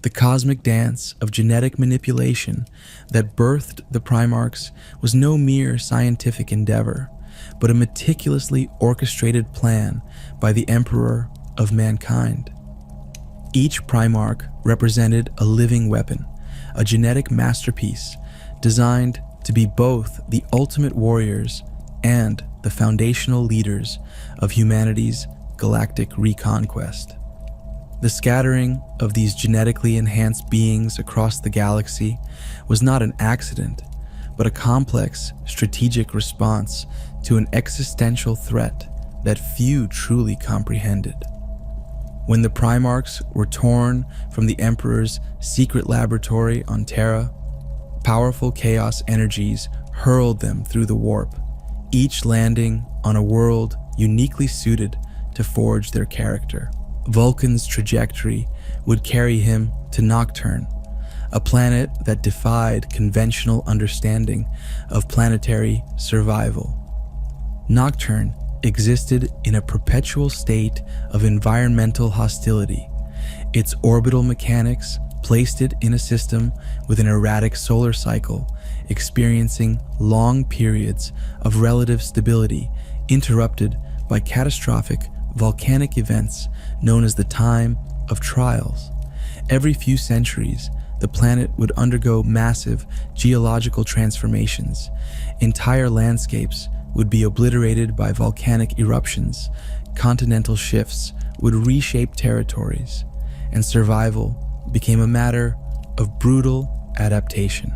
The cosmic dance of genetic manipulation that birthed the Primarchs was no mere scientific endeavor, but a meticulously orchestrated plan by the Emperor of mankind. Each Primarch represented a living weapon, a genetic masterpiece designed to be both the ultimate warriors and the foundational leaders of humanity's galactic reconquest. The scattering of these genetically enhanced beings across the galaxy was not an accident, but a complex strategic response to an existential threat that few truly comprehended. When the Primarchs were torn from the Emperor's secret laboratory on Terra, powerful chaos energies hurled them through the warp, each landing on a world uniquely suited to forge their character. Vulkan's trajectory would carry him to Nocturne, a planet that defied conventional understanding of planetary survival. Nocturne existed in a perpetual state of environmental hostility. Its orbital mechanics placed it in a system with an erratic solar cycle, experiencing long periods of relative stability interrupted by catastrophic volcanic events known as the Time of Trials. Every few centuries, the planet would undergo massive geological transformations. Entire landscapes would be obliterated by volcanic eruptions, continental shifts would reshape territories, and survival became a matter of brutal adaptation.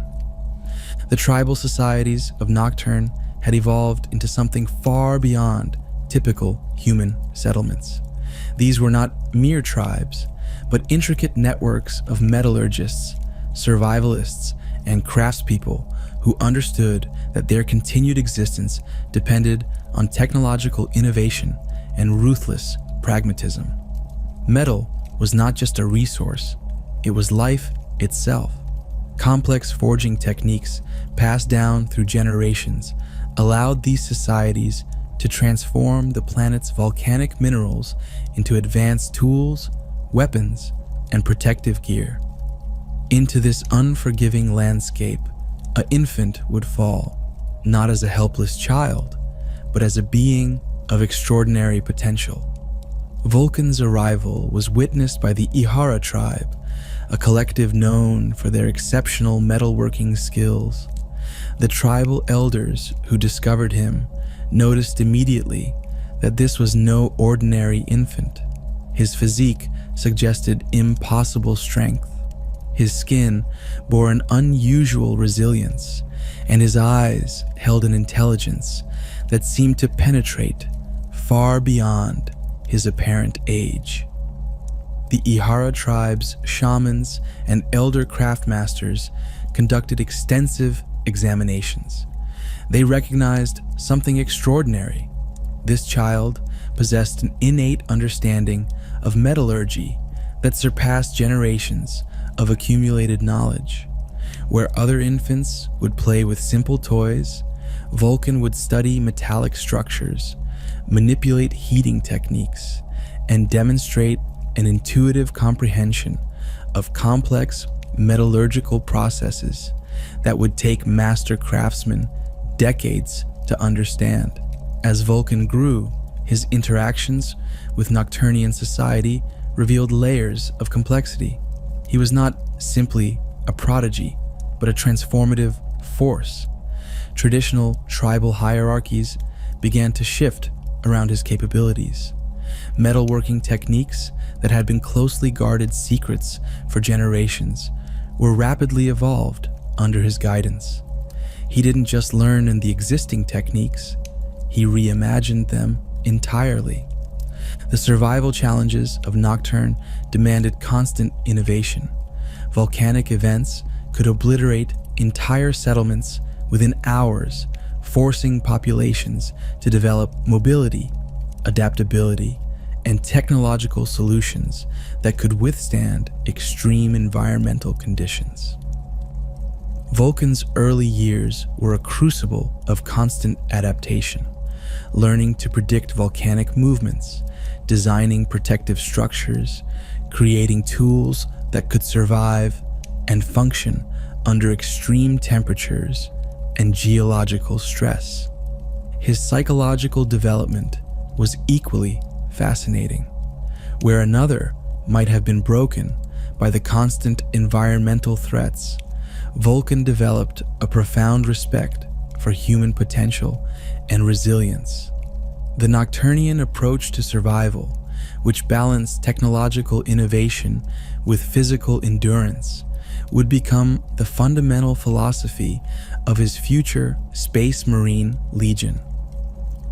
The tribal societies of Nocturne had evolved into something far beyond typical human settlements. These were not mere tribes, but intricate networks of metallurgists, survivalists, and craftspeople who understood that their continued existence depended on technological innovation and ruthless pragmatism. Metal was not just a resource, it was life itself. Complex forging techniques passed down through generations allowed these societies to transform the planet's volcanic minerals into advanced tools, weapons, and protective gear. Into this unforgiving landscape, an infant would fall, not as a helpless child, but as a being of extraordinary potential. Vulkan's arrival was witnessed by the Ihara tribe, a collective known for their exceptional metalworking skills. The tribal elders who discovered him noticed immediately that this was no ordinary infant. His physique suggested impossible strength. His skin bore an unusual resilience, and his eyes held an intelligence that seemed to penetrate far beyond his apparent age. The Ihara tribe's shamans and elder craftmasters conducted extensive examinations. They recognized something extraordinary. This child possessed an innate understanding of metallurgy that surpassed generations of accumulated knowledge. Where other infants would play with simple toys, Vulkan would study metallic structures, manipulate heating techniques, and demonstrate an intuitive comprehension of complex metallurgical processes that would take master craftsmen decades to understand. As Vulkan grew, his interactions with Nocturnian society revealed layers of complexity. He was not simply a prodigy, but a transformative force. Traditional tribal hierarchies began to shift around his capabilities. Metalworking techniques that had been closely guarded secrets for generations were rapidly evolved under his guidance. He didn't just learn in the existing techniques, he reimagined them entirely. The survival challenges of Nocturne demanded constant innovation. Volcanic events could obliterate entire settlements within hours, forcing populations to develop mobility, adaptability, and technological solutions that could withstand extreme environmental conditions. Vulkan's early years were a crucible of constant adaptation, learning to predict volcanic movements, designing protective structures, creating tools that could survive and function under extreme temperatures and geological stress. His psychological development was equally fascinating. Where another might have been broken by the constant environmental threats, Vulkan developed a profound respect for human potential and resilience. The Nocturnian approach to survival, which balanced technological innovation with physical endurance, would become the fundamental philosophy of his future Space Marine Legion.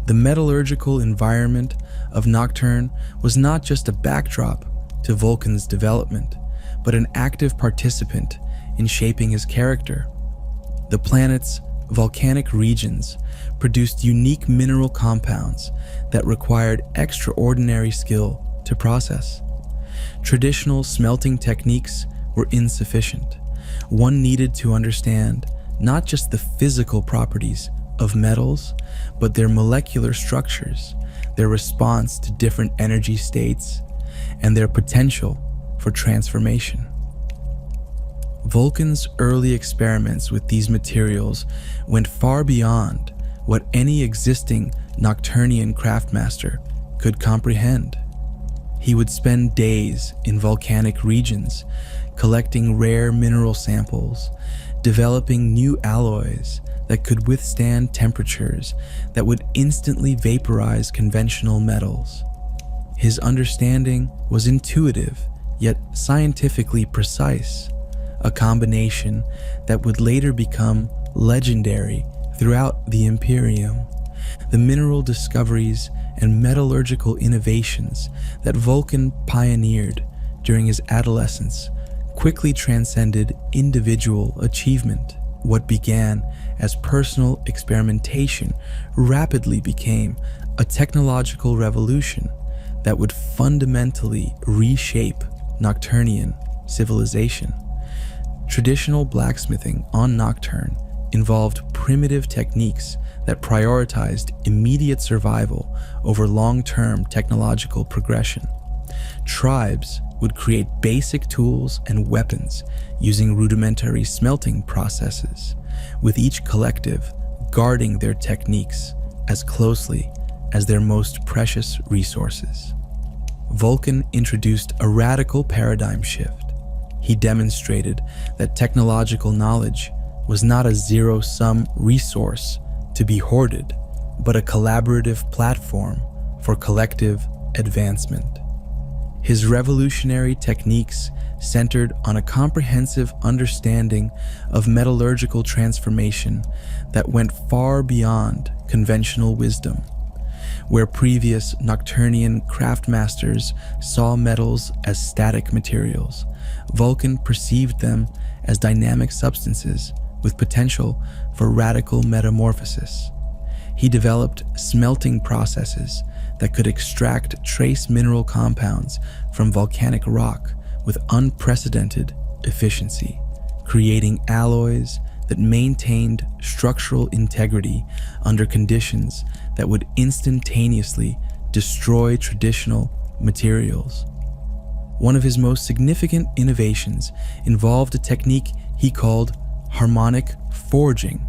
The metallurgical environment of Nocturne was not just a backdrop to Vulkan's development, but an active participant in shaping his character. The planet's volcanic regions produced unique mineral compounds that required extraordinary skill to process. Traditional smelting techniques were insufficient. One needed to understand not just the physical properties of metals, but their molecular structures, their response to different energy states, and their potential for transformation. Vulkan's early experiments with these materials went far beyond what any existing Nocturnian craftmaster could comprehend. He would spend days in volcanic regions, collecting rare mineral samples, developing new alloys that could withstand temperatures that would instantly vaporize conventional metals. His understanding was intuitive, yet scientifically precise, a combination that would later become legendary throughout the Imperium. The mineral discoveries and metallurgical innovations that Vulkan pioneered during his adolescence quickly transcended individual achievement. What began as personal experimentation rapidly became a technological revolution that would fundamentally reshape Nocturnian civilization. Traditional blacksmithing on Nocturne involved primitive techniques that prioritized immediate survival over long-term technological progression. Tribes would create basic tools and weapons using rudimentary smelting processes, with each collective guarding their techniques as closely as their most precious resources. Vulkan introduced a radical paradigm shift. He demonstrated that technological knowledge was not a zero-sum resource to be hoarded, but a collaborative platform for collective advancement. His revolutionary techniques centered on a comprehensive understanding of metallurgical transformation that went far beyond conventional wisdom. Where previous Nocturnian craftmasters saw metals as static materials, Vulkan perceived them as dynamic substances with potential for radical metamorphosis. He developed smelting processes that could extract trace mineral compounds from volcanic rock with unprecedented efficiency, creating alloys that maintained structural integrity under conditions that would instantaneously destroy traditional materials. One of his most significant innovations involved a technique he called harmonic forging,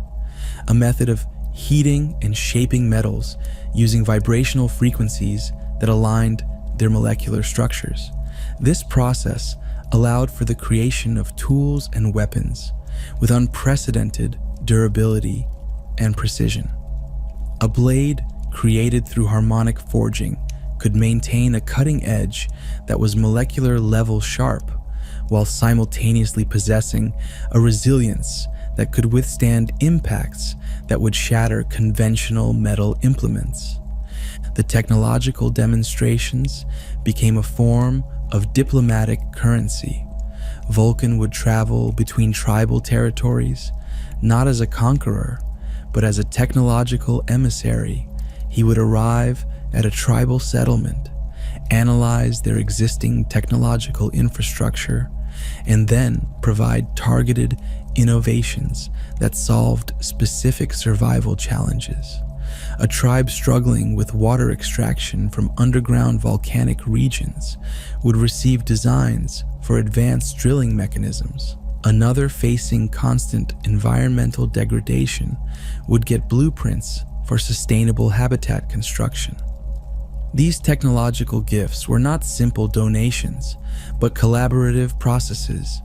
a method of heating and shaping metals using vibrational frequencies that aligned their molecular structures. This process allowed for the creation of tools and weapons with unprecedented durability and precision. A blade created through harmonic forging could maintain a cutting edge that was molecular level sharp, while simultaneously possessing a resilience that could withstand impacts that would shatter conventional metal implements. The technological demonstrations became a form of diplomatic currency. Vulkan would travel between tribal territories, not as a conqueror, but as a technological emissary. He would arrive at a tribal settlement, analyze their existing technological infrastructure, and then provide targeted innovations that solved specific survival challenges. A tribe struggling with water extraction from underground volcanic regions would receive designs for advanced drilling mechanisms. Another facing constant environmental degradation would get blueprints for sustainable habitat construction. These technological gifts were not simple donations, but collaborative processes.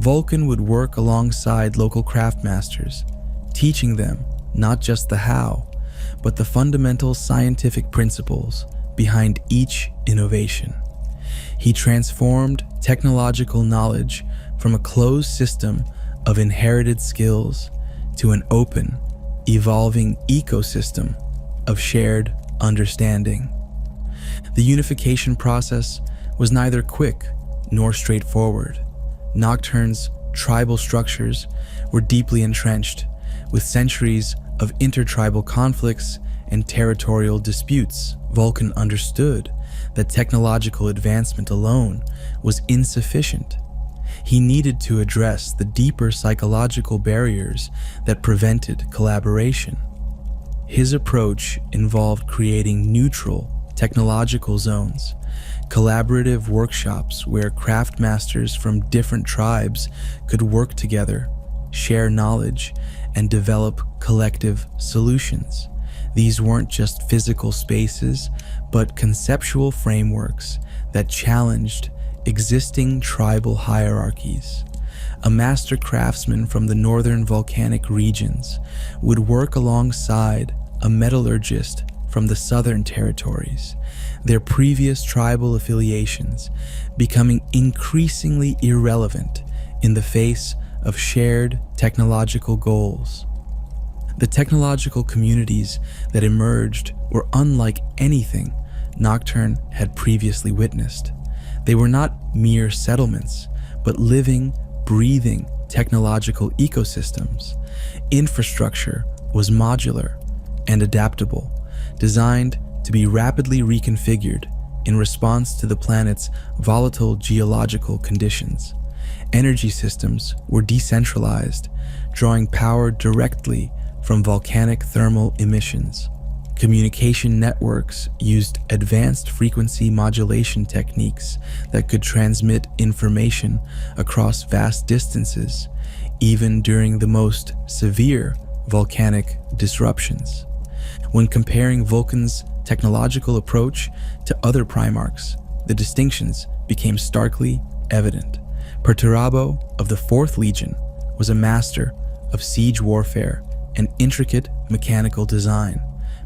Vulkan would work alongside local craftmasters, teaching them not just the how, but the fundamental scientific principles behind each innovation. He transformed technological knowledge from a closed system of inherited skills to an open, evolving ecosystem of shared understanding. The unification process was neither quick nor straightforward. Nocturne's tribal structures were deeply entrenched, with centuries of intertribal conflicts and territorial disputes. Vulkan understood that technological advancement alone was insufficient. He needed to address the deeper psychological barriers that prevented collaboration. His approach involved creating neutral technological zones, collaborative workshops where craftmasters from different tribes could work together, share knowledge, and develop collective solutions. These weren't just physical spaces, but conceptual frameworks that challenged existing tribal hierarchies. A master craftsman from the northern volcanic regions would work alongside a metallurgist from the southern territories, their previous tribal affiliations becoming increasingly irrelevant in the face of shared technological goals. The technological communities that emerged were unlike anything Nocturne had previously witnessed. They were not mere settlements, but living, breathing technological ecosystems. Infrastructure was modular and adaptable, designed to be rapidly reconfigured in response to the planet's volatile geological conditions. Energy systems were decentralized, drawing power directly from volcanic thermal emissions. Communication networks used advanced frequency modulation techniques that could transmit information across vast distances, even during the most severe volcanic disruptions. When comparing Vulkan's technological approach to other Primarchs, the distinctions became starkly evident. Perturabo of the 4th Legion was a master of siege warfare and intricate mechanical design,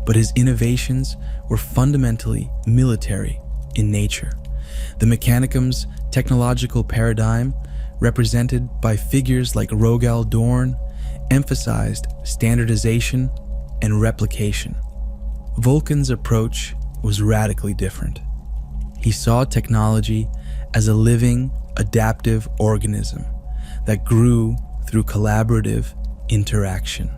but his innovations were fundamentally military in nature. The Mechanicum's technological paradigm, represented by figures like Rogal Dorn, emphasized standardization and replication. Vulkan's approach was radically different. He saw technology as a living, adaptive organism that grew through collaborative interaction.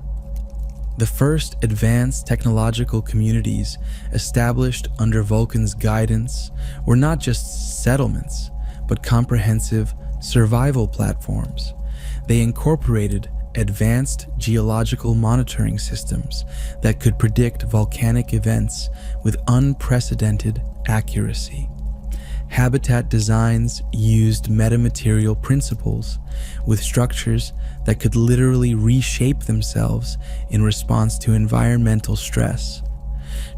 The first advanced technological communities established under Vulkan's guidance were not just settlements, but comprehensive survival platforms. They incorporated advanced geological monitoring systems that could predict volcanic events with unprecedented accuracy. Habitat designs used metamaterial principles, with structures that could literally reshape themselves in response to environmental stress.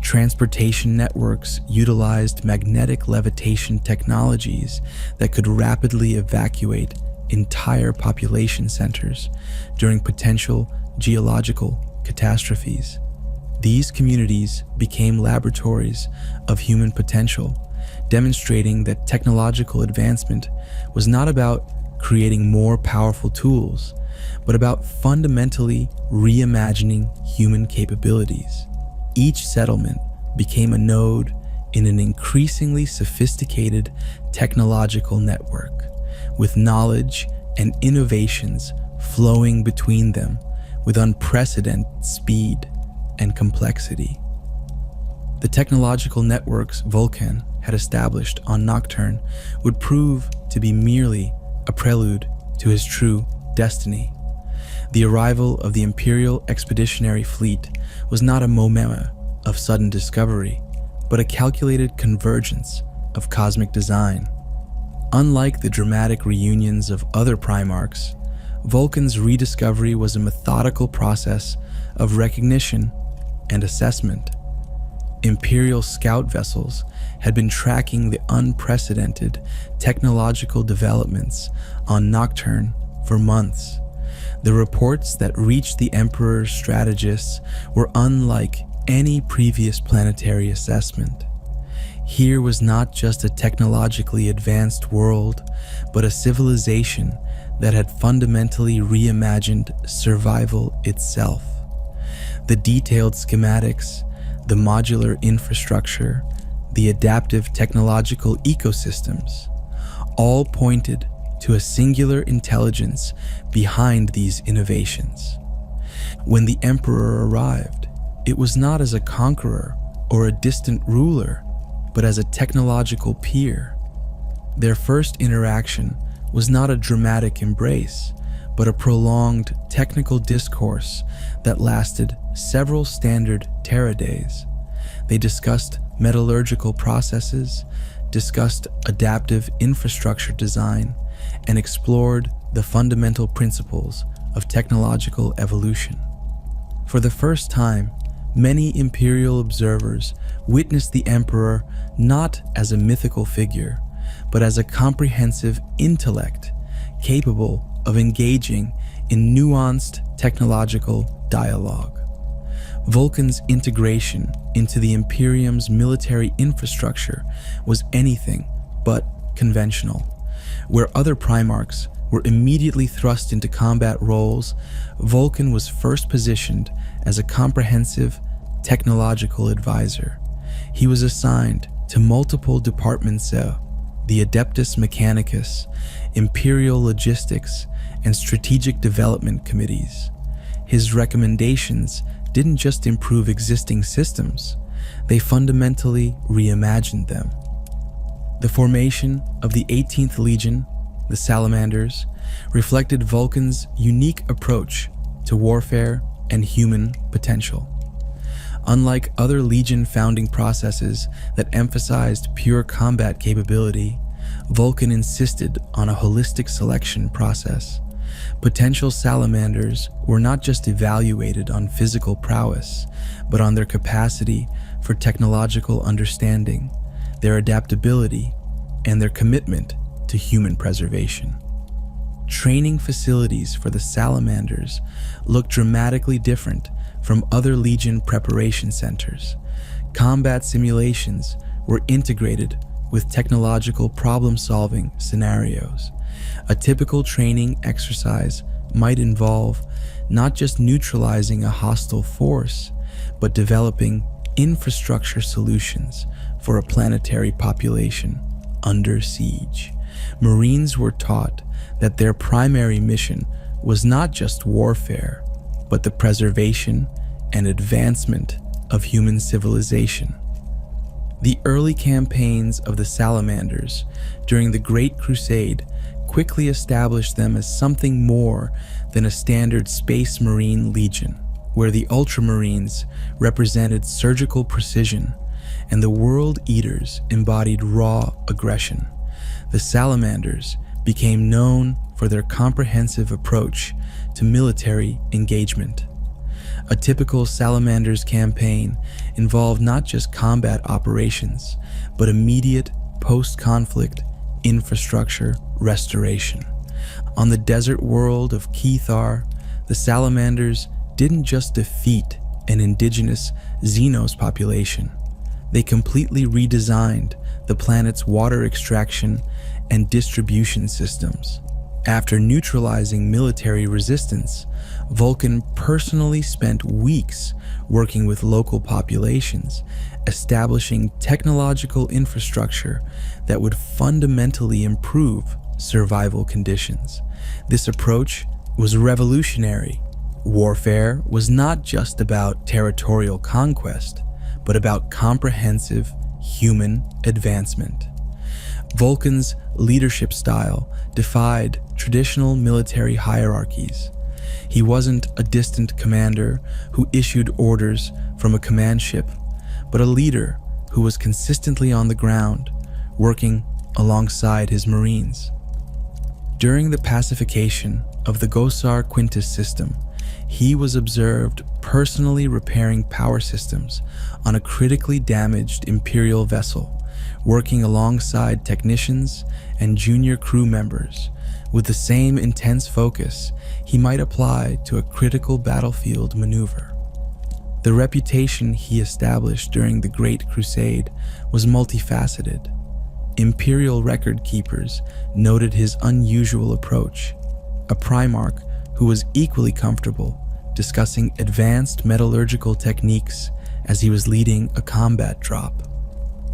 Transportation networks utilized magnetic levitation technologies that could rapidly evacuate entire population centers during potential geological catastrophes. These communities became laboratories of human potential, demonstrating that technological advancement was not about creating more powerful tools, but about fundamentally reimagining human capabilities. Each settlement became a node in an increasingly sophisticated technological network, with knowledge and innovations flowing between them with unprecedented speed and complexity. The technological networks Vulkan had established on Nocturne would prove to be merely a prelude to his true destiny. The arrival of the Imperial Expeditionary Fleet was not a moment of sudden discovery, but a calculated convergence of cosmic design. Unlike the dramatic reunions of other Primarchs, Vulkan's rediscovery was a methodical process of recognition and assessment. Imperial scout vessels had been tracking the unprecedented technological developments on Nocturne for months. The reports that reached the Emperor's strategists were unlike any previous planetary assessment. Here was not just a technologically advanced world, but a civilization that had fundamentally reimagined survival itself. The detailed schematics, the modular infrastructure, the adaptive technological ecosystems, all pointed to a singular intelligence behind these innovations. When the Emperor arrived, it was not as a conqueror or a distant ruler, but as a technological peer. Their first interaction was not a dramatic embrace, but a prolonged technical discourse that lasted several standard Terra days. They discussed metallurgical processes, discussed adaptive infrastructure design, and explored the fundamental principles of technological evolution. For the first time, many Imperial observers witnessed the Emperor not as a mythical figure, but as a comprehensive intellect capable of engaging in nuanced technological dialogue. Vulkan's integration into the Imperium's military infrastructure was anything but conventional. Where other Primarchs were immediately thrust into combat roles, Vulkan was first positioned as a comprehensive technological advisor. He was assigned to multiple departments, the Adeptus Mechanicus, Imperial Logistics, and Strategic Development Committees. His recommendations didn't just improve existing systems, they fundamentally reimagined them. The formation of the 18th Legion, the Salamanders, reflected Vulkan's unique approach to warfare and human potential. Unlike other Legion founding processes that emphasized pure combat capability, Vulkan insisted on a holistic selection process. Potential Salamanders were not just evaluated on physical prowess, but on their capacity for technological understanding, their adaptability, and their commitment to human preservation. Training facilities for the Salamanders looked dramatically different from other Legion preparation centers. Combat simulations were integrated with technological problem-solving scenarios. A typical training exercise might involve not just neutralizing a hostile force, but developing infrastructure solutions for a planetary population under siege. Marines were taught that their primary mission was not just warfare, but the preservation and advancement of human civilization. The early campaigns of the Salamanders during the Great Crusade quickly established them as something more than a standard Space Marine Legion, where the Ultramarines represented surgical precision and the World Eaters embodied raw aggression. The Salamanders became known for their comprehensive approach to military engagement. A typical Salamanders campaign involved not just combat operations, but immediate post-conflict infrastructure restoration. On the desert world of Kethar, the Salamanders didn't just defeat an indigenous Xenos population. They completely redesigned the planet's water extraction and distribution systems. After neutralizing military resistance, Vulkan personally spent weeks working with local populations, establishing technological infrastructure that would fundamentally improve survival conditions. This approach was revolutionary. Warfare was not just about territorial conquest, but about comprehensive human advancement. Vulkan's leadership style defied traditional military hierarchies. He wasn't a distant commander who issued orders from a command ship, but a leader who was consistently on the ground, working alongside his Marines. During the pacification of the Gosar Quintus system, he was observed personally repairing power systems on a critically damaged Imperial vessel, working alongside technicians and junior crew members with the same intense focus he might apply to a critical battlefield maneuver. The reputation he established during the Great Crusade was multifaceted. Imperial record keepers noted his unusual approach. A Primarch who was equally comfortable discussing advanced metallurgical techniques as he was leading a combat drop.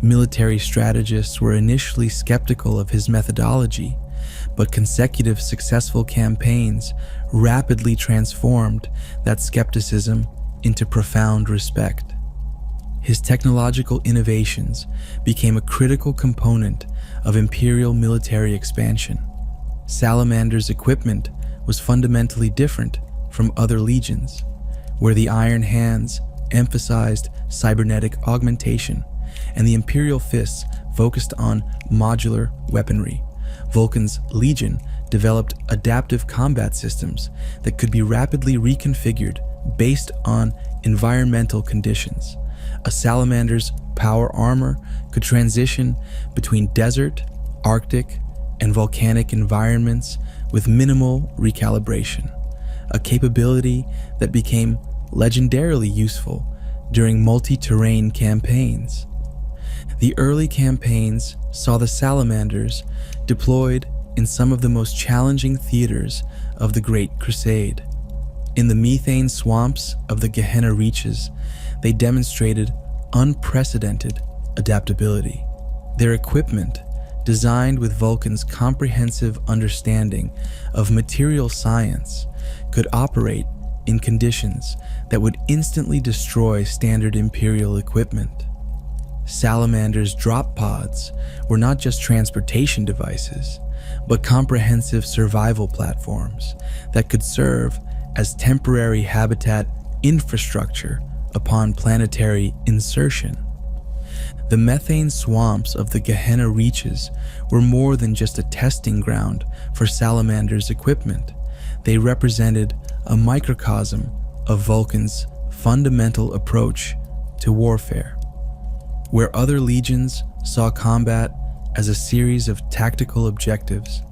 Military strategists were initially skeptical of his methodology, but consecutive successful campaigns rapidly transformed that skepticism into profound respect. His technological innovations became a critical component of Imperial military expansion. Salamander's equipment was fundamentally different from other legions, where the Iron Hands emphasized cybernetic augmentation and the Imperial Fists focused on modular weaponry. Vulkan's Legion developed adaptive combat systems that could be rapidly reconfigured based on environmental conditions. A Salamander's power armor could transition between desert, Arctic, and volcanic environments with minimal recalibration, a capability that became legendarily useful during multi-terrain campaigns. The early campaigns saw the Salamanders deployed in some of the most challenging theaters of the Great Crusade. In the methane swamps of the Gehenna Reaches, they demonstrated unprecedented adaptability. Their equipment, designed with Vulkan's comprehensive understanding of material science, could operate in conditions that would instantly destroy standard Imperial equipment. Salamander's drop pods were not just transportation devices, but comprehensive survival platforms that could serve as temporary habitat infrastructure upon planetary insertion. The methane swamps of the Gehenna Reaches were more than just a testing ground for Salamander's equipment. They represented a microcosm of Vulkan's fundamental approach to warfare. Where other legions saw combat as a series of tactical objectives,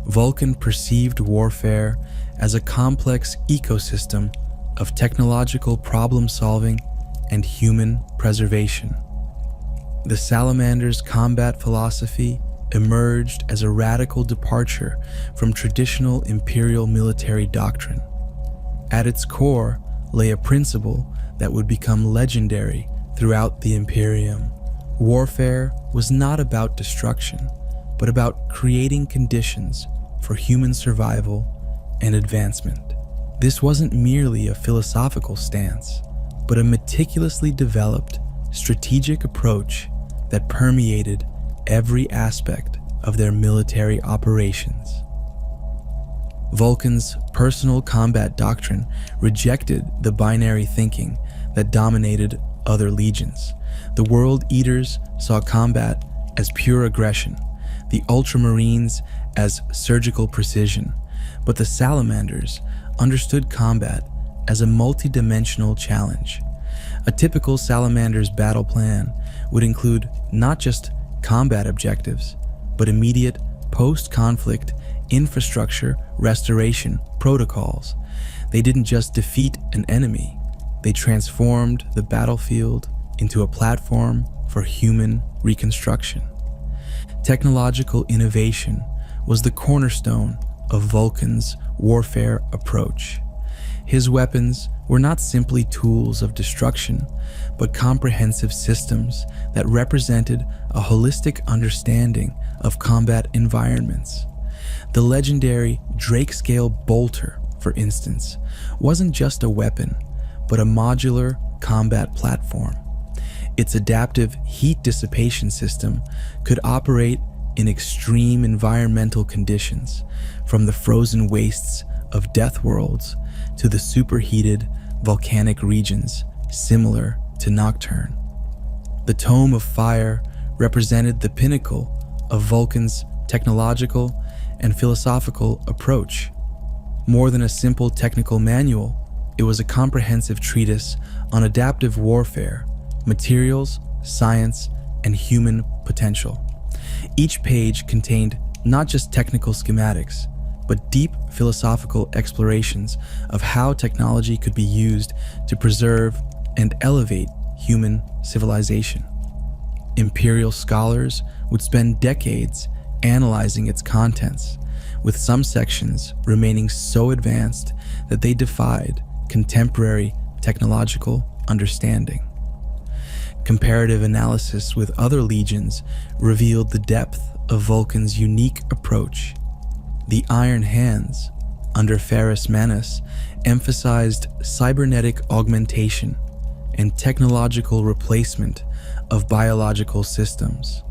Vulkan perceived warfare as a complex ecosystem of technological problem-solving and human preservation. The Salamander's combat philosophy emerged as a radical departure from traditional Imperial military doctrine. At its core lay a principle that would become legendary throughout the Imperium. Warfare was not about destruction, but about creating conditions for human survival and advancement. This wasn't merely a philosophical stance, but a meticulously developed strategic approach that permeated every aspect of their military operations. Vulkan's personal combat doctrine rejected the binary thinking that dominated other legions. The World Eaters saw combat as pure aggression, the Ultramarines as surgical precision, but the Salamanders understood combat as a multi-dimensional challenge. A typical Salamander's battle plan would include not just combat objectives, but immediate post-conflict infrastructure restoration protocols. They didn't just defeat an enemy, they transformed the battlefield into a platform for human reconstruction. Technological innovation was the cornerstone of Vulkan's warfare approach. His weapons were not simply tools of destruction, but comprehensive systems that represented a holistic understanding of combat environments. The legendary Drake-scale bolter, for instance, wasn't just a weapon, but a modular combat platform. Its adaptive heat dissipation system could operate in extreme environmental conditions, from the frozen wastes of death worlds to the superheated volcanic regions similar to Nocturne. The Tome of Fire represented the pinnacle of Vulkan's technological and philosophical approach. More than a simple technical manual, it was a comprehensive treatise on adaptive warfare, materials, science, and human potential. Each page contained not just technical schematics, but deep philosophical explorations of how technology could be used to preserve and elevate human civilization. Imperial scholars would spend decades analyzing its contents, with some sections remaining so advanced that they defied contemporary technological understanding. Comparative analysis with other legions revealed the depth of Vulkan's unique approach. The Iron Hands, under Ferrus Manus, emphasized cybernetic augmentation and technological replacement of biological systems.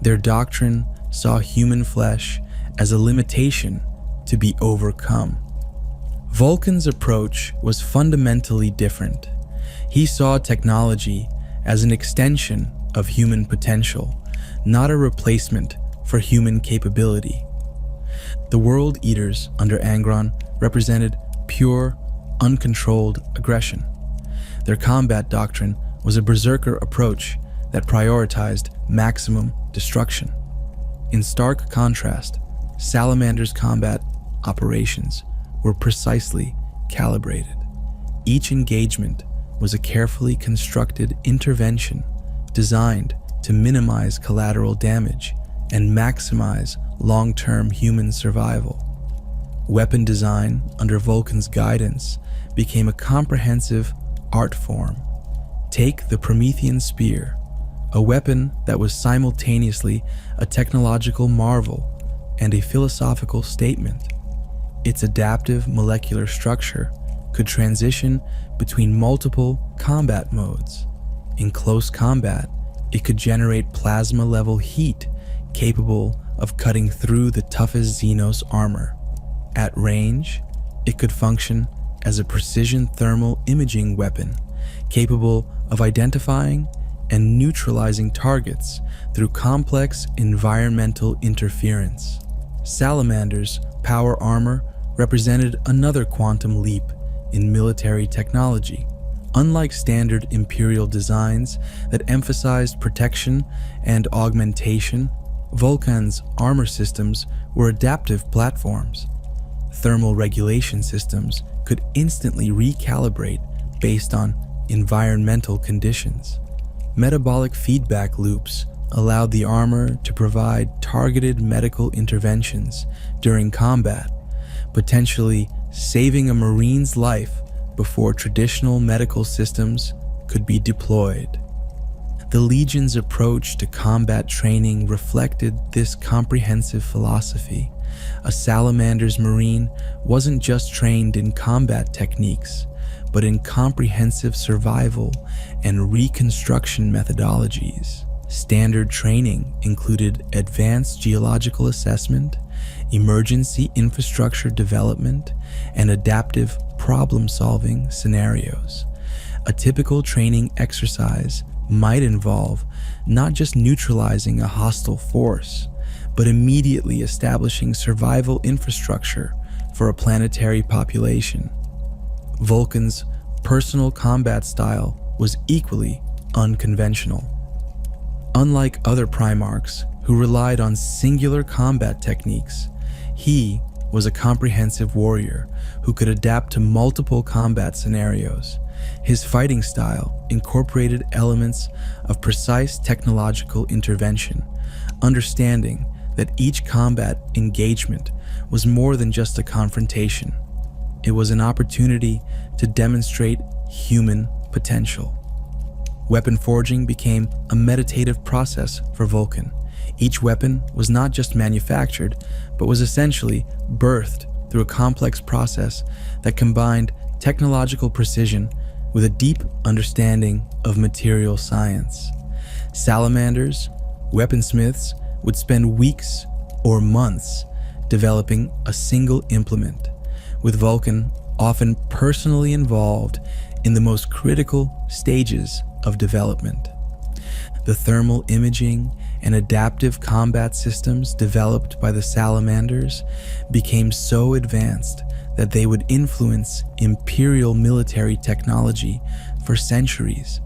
Their doctrine saw human flesh as a limitation to be overcome. Vulkan's approach was fundamentally different. He saw technology as an extension of human potential, not a replacement for human capability. The World Eaters under Angron represented pure, uncontrolled aggression. Their combat doctrine was a berserker approach that prioritized maximum destruction. In stark contrast, Salamander's combat operations were precisely calibrated. Each engagement was a carefully constructed intervention designed to minimize collateral damage and maximize long-term human survival. Weapon design under Vulkan's guidance became a comprehensive art form. Take the Promethean spear, a weapon that was simultaneously a technological marvel and a philosophical statement. Its adaptive molecular structure could transition between multiple combat modes. In close combat, it could generate plasma-level heat capable of cutting through the toughest Xenos armor. At range, it could function as a precision thermal imaging weapon capable of identifying and neutralizing targets through complex environmental interference. Salamander's power armor represented another quantum leap in military technology. Unlike standard Imperial designs that emphasized protection and augmentation, Vulkan's armor systems were adaptive platforms. Thermal regulation systems could instantly recalibrate based on environmental conditions. Metabolic feedback loops allowed the armor to provide targeted medical interventions during combat, potentially saving a Marine's life before traditional medical systems could be deployed. The Legion's approach to combat training reflected this comprehensive philosophy. A Salamander's Marine wasn't just trained in combat techniques, but in comprehensive survival and reconstruction methodologies. Standard training included advanced geological assessment, emergency infrastructure development, and adaptive problem-solving scenarios. A typical training exercise might involve not just neutralizing a hostile force, but immediately establishing survival infrastructure for a planetary population. Vulkan's personal combat style was equally unconventional. Unlike other Primarchs who relied on singular combat techniques, he was a comprehensive warrior who could adapt to multiple combat scenarios. His fighting style incorporated elements of precise technological intervention, understanding that each combat engagement was more than just a confrontation. It was an opportunity to demonstrate human potential. Weapon forging became a meditative process for Vulkan. Each weapon was not just manufactured, but was essentially birthed through a complex process that combined technological precision with a deep understanding of material science. Salamanders, weaponsmiths, would spend weeks or months developing a single implement, with Vulkan often personally involved in the most critical stages of development. The thermal imaging and adaptive combat systems developed by the Salamanders became so advanced that they would influence Imperial military technology for centuries.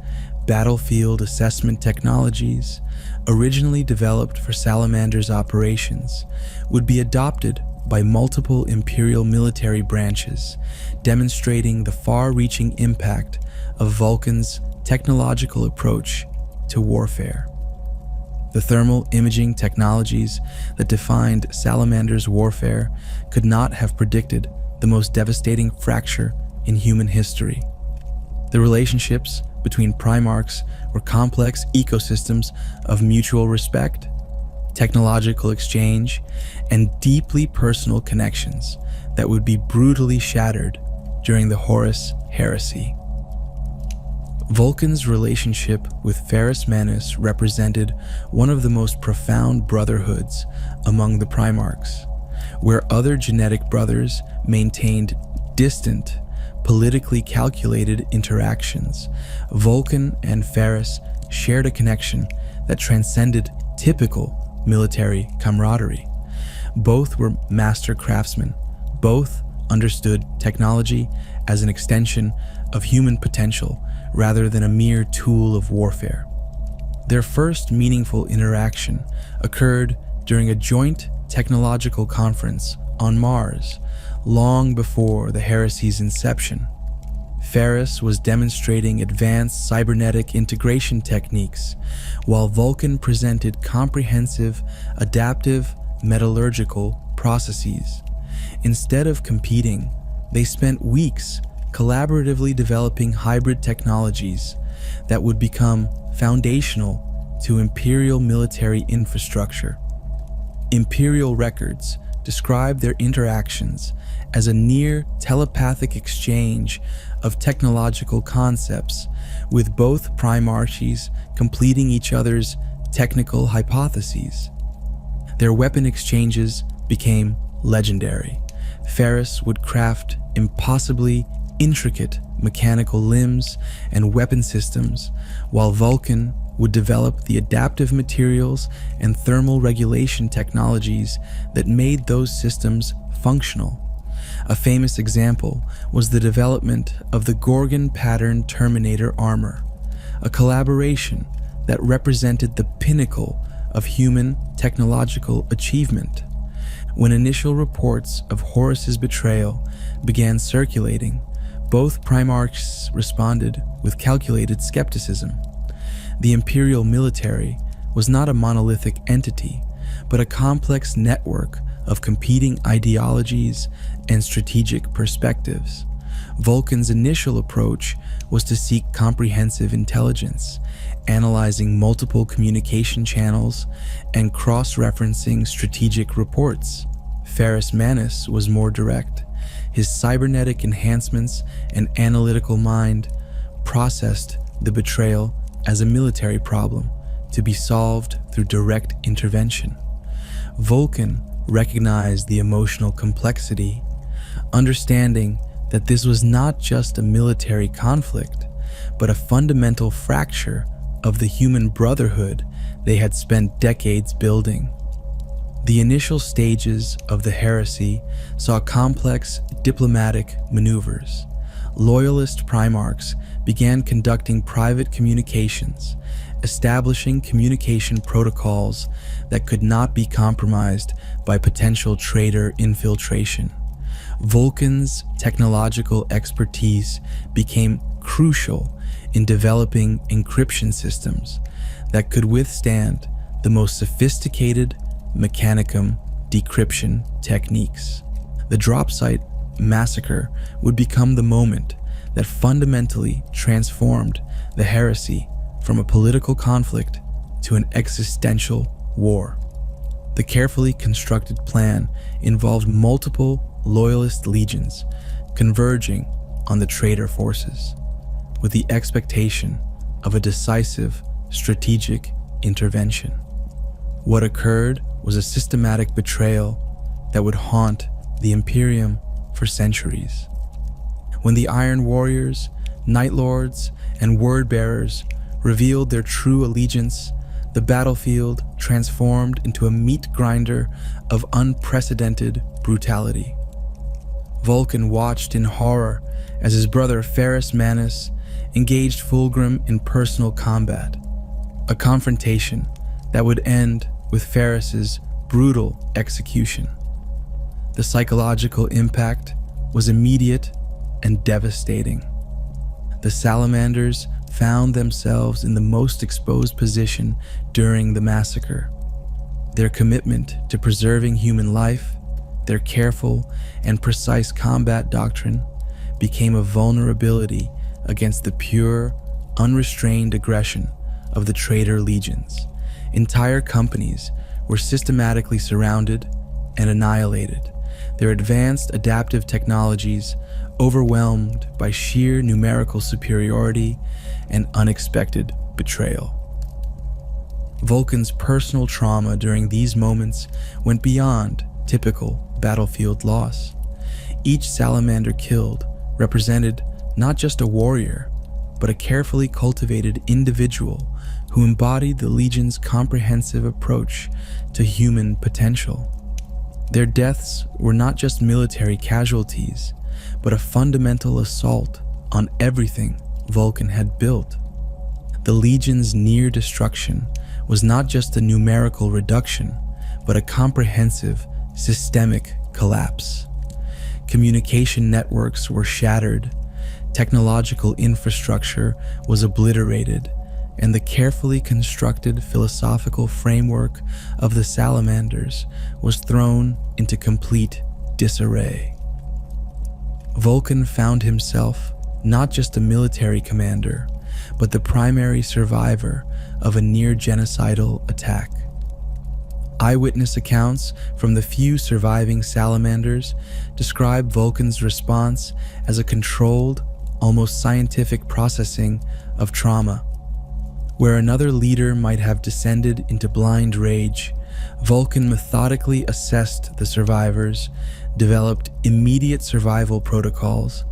Battlefield assessment technologies, originally developed for Salamanders operations, would be adopted by multiple Imperial military branches, demonstrating the far-reaching impact of Vulkan's technological approach to warfare. The thermal imaging technologies that defined Salamanders' warfare could not have predicted the most devastating fracture in human history. The relationships between Primarchs were complex ecosystems of mutual respect, technological exchange, and deeply personal connections that would be brutally shattered during the Horus Heresy. Vulkan's relationship with Ferrus Manus represented one of the most profound brotherhoods among the Primarchs, where other genetic brothers maintained distant, politically calculated interactions. Vulkan and Ferrus shared a connection that transcended typical military camaraderie. Both were master craftsmen. Both understood technology as an extension of human potential rather than a mere tool of warfare. Their first meaningful interaction occurred during a joint technological conference on Mars, long before the heresy's inception. Ferrus was demonstrating advanced cybernetic integration techniques, while Vulkan presented comprehensive, adaptive metallurgical processes. Instead of competing, they spent weeks collaboratively developing hybrid technologies that would become foundational to Imperial military infrastructure. Imperial records describe their interactions as a near telepathic exchange of technological concepts, with both Primarchs completing each other's technical hypotheses. Their weapon exchanges became legendary. Ferrus would craft impossibly intricate mechanical limbs and weapon systems, while Vulkan would develop the adaptive materials and thermal regulation technologies that made those systems functional. A famous example was the development of the Gorgon pattern Terminator armor, a collaboration that represented the pinnacle of human technological achievement. When initial reports of Horus's betrayal began circulating, both Primarchs responded with calculated skepticism. The Imperial military was not a monolithic entity, but a complex network of competing ideologies and strategic perspectives. Vulkan's initial approach was to seek comprehensive intelligence, analyzing multiple communication channels and cross-referencing strategic reports. Ferrus Manus was more direct. His cybernetic enhancements and analytical mind processed the betrayal as a military problem to be solved through direct intervention. Vulkan recognized the emotional complexity, understanding that this was not just a military conflict, but a fundamental fracture of the human brotherhood they had spent decades building. The initial stages of the heresy saw complex diplomatic maneuvers. Loyalist Primarchs began conducting private communications, establishing communication protocols that could not be compromised by potential traitor infiltration. Vulkan's technological expertise became crucial in developing encryption systems that could withstand the most sophisticated mechanicum decryption techniques. The drop site massacre would become the moment that fundamentally transformed the heresy from a political conflict to an existential war. The carefully constructed plan involved multiple loyalist legions converging on the traitor forces, with the expectation of a decisive strategic intervention. What occurred was a systematic betrayal that would haunt the Imperium for centuries. When the Iron Warriors, Night Lords, and Word Bearers revealed their true allegiance, the battlefield transformed into a meat grinder of unprecedented brutality. Vulkan watched in horror as his brother Ferrus Manus engaged Fulgrim in personal combat, a confrontation that would end with Ferrus's brutal execution. The psychological impact was immediate and devastating. The Salamanders found themselves in the most exposed position during the massacre. Their commitment to preserving human life, their careful and precise combat doctrine, became a vulnerability against the pure, unrestrained aggression of the traitor legions. Entire companies were systematically surrounded and annihilated, their advanced adaptive technologies overwhelmed by sheer numerical superiority and unexpected betrayal. Vulkan's personal trauma during these moments went beyond typical battlefield loss. Each salamander killed represented not just a warrior, but a carefully cultivated individual who embodied the Legion's comprehensive approach to human potential. Their deaths were not just military casualties, but a fundamental assault on everything Vulkan had built. The Legion's near destruction was not just a numerical reduction, but a comprehensive, systemic collapse. Communication networks were shattered, technological infrastructure was obliterated, and the carefully constructed philosophical framework of the Salamanders was thrown into complete disarray. Vulkan found himself not just a military commander, but the primary survivor of a near-genocidal attack. Eyewitness accounts from the few surviving Salamanders describe Vulkan's response as a controlled, almost scientific processing of trauma. Where another leader might have descended into blind rage, Vulkan methodically assessed the survivors, developed immediate survival protocols,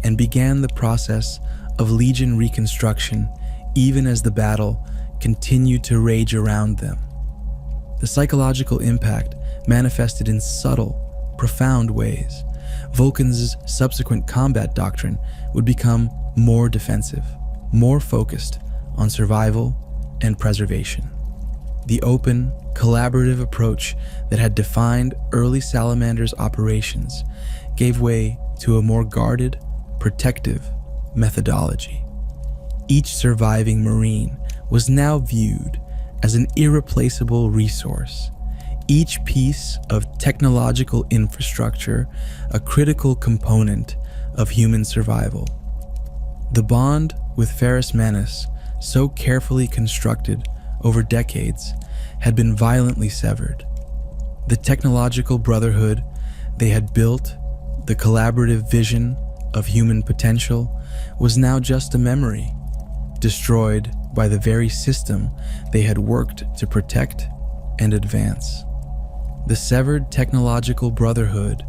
and began the process of Legion reconstruction even as the battle continued to rage around them. The psychological impact manifested in subtle, profound ways. Vulkan's subsequent combat doctrine would become more defensive, more focused on survival and preservation. The open, collaborative approach that had defined early Salamanders' operations gave way to a more guarded, protective methodology. Each surviving Marine was now viewed as an irreplaceable resource, each piece of technological infrastructure a critical component of human survival. The bond with Ferrus Manus, so carefully constructed over decades, had been violently severed. The technological brotherhood they had built, the collaborative vision of human potential, was now just a memory, destroyed by the very system they had worked to protect and advance. The severed technological brotherhood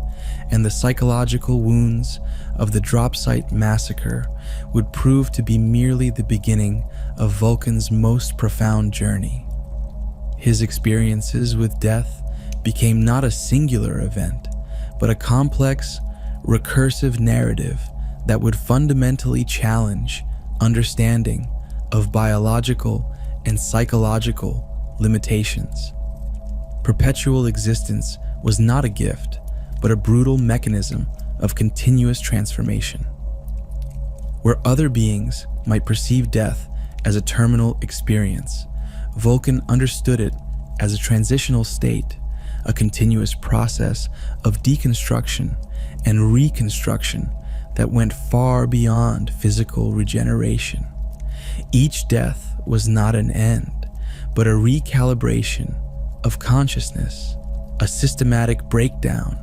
and the psychological wounds of the drop site massacre would prove to be merely the beginning of Vulkan's most profound journey. His experiences with death became not a singular event, but a complex, recursive narrative that would fundamentally challenge understanding of biological and psychological limitations. Perpetual existence was not a gift, but a brutal mechanism of continuous transformation. Where other beings might perceive death as a terminal experience, Vulkan understood it as a transitional state, a continuous process of deconstruction and reconstruction that went far beyond physical regeneration. Each death was not an end, but a recalibration of consciousness, a systematic breakdown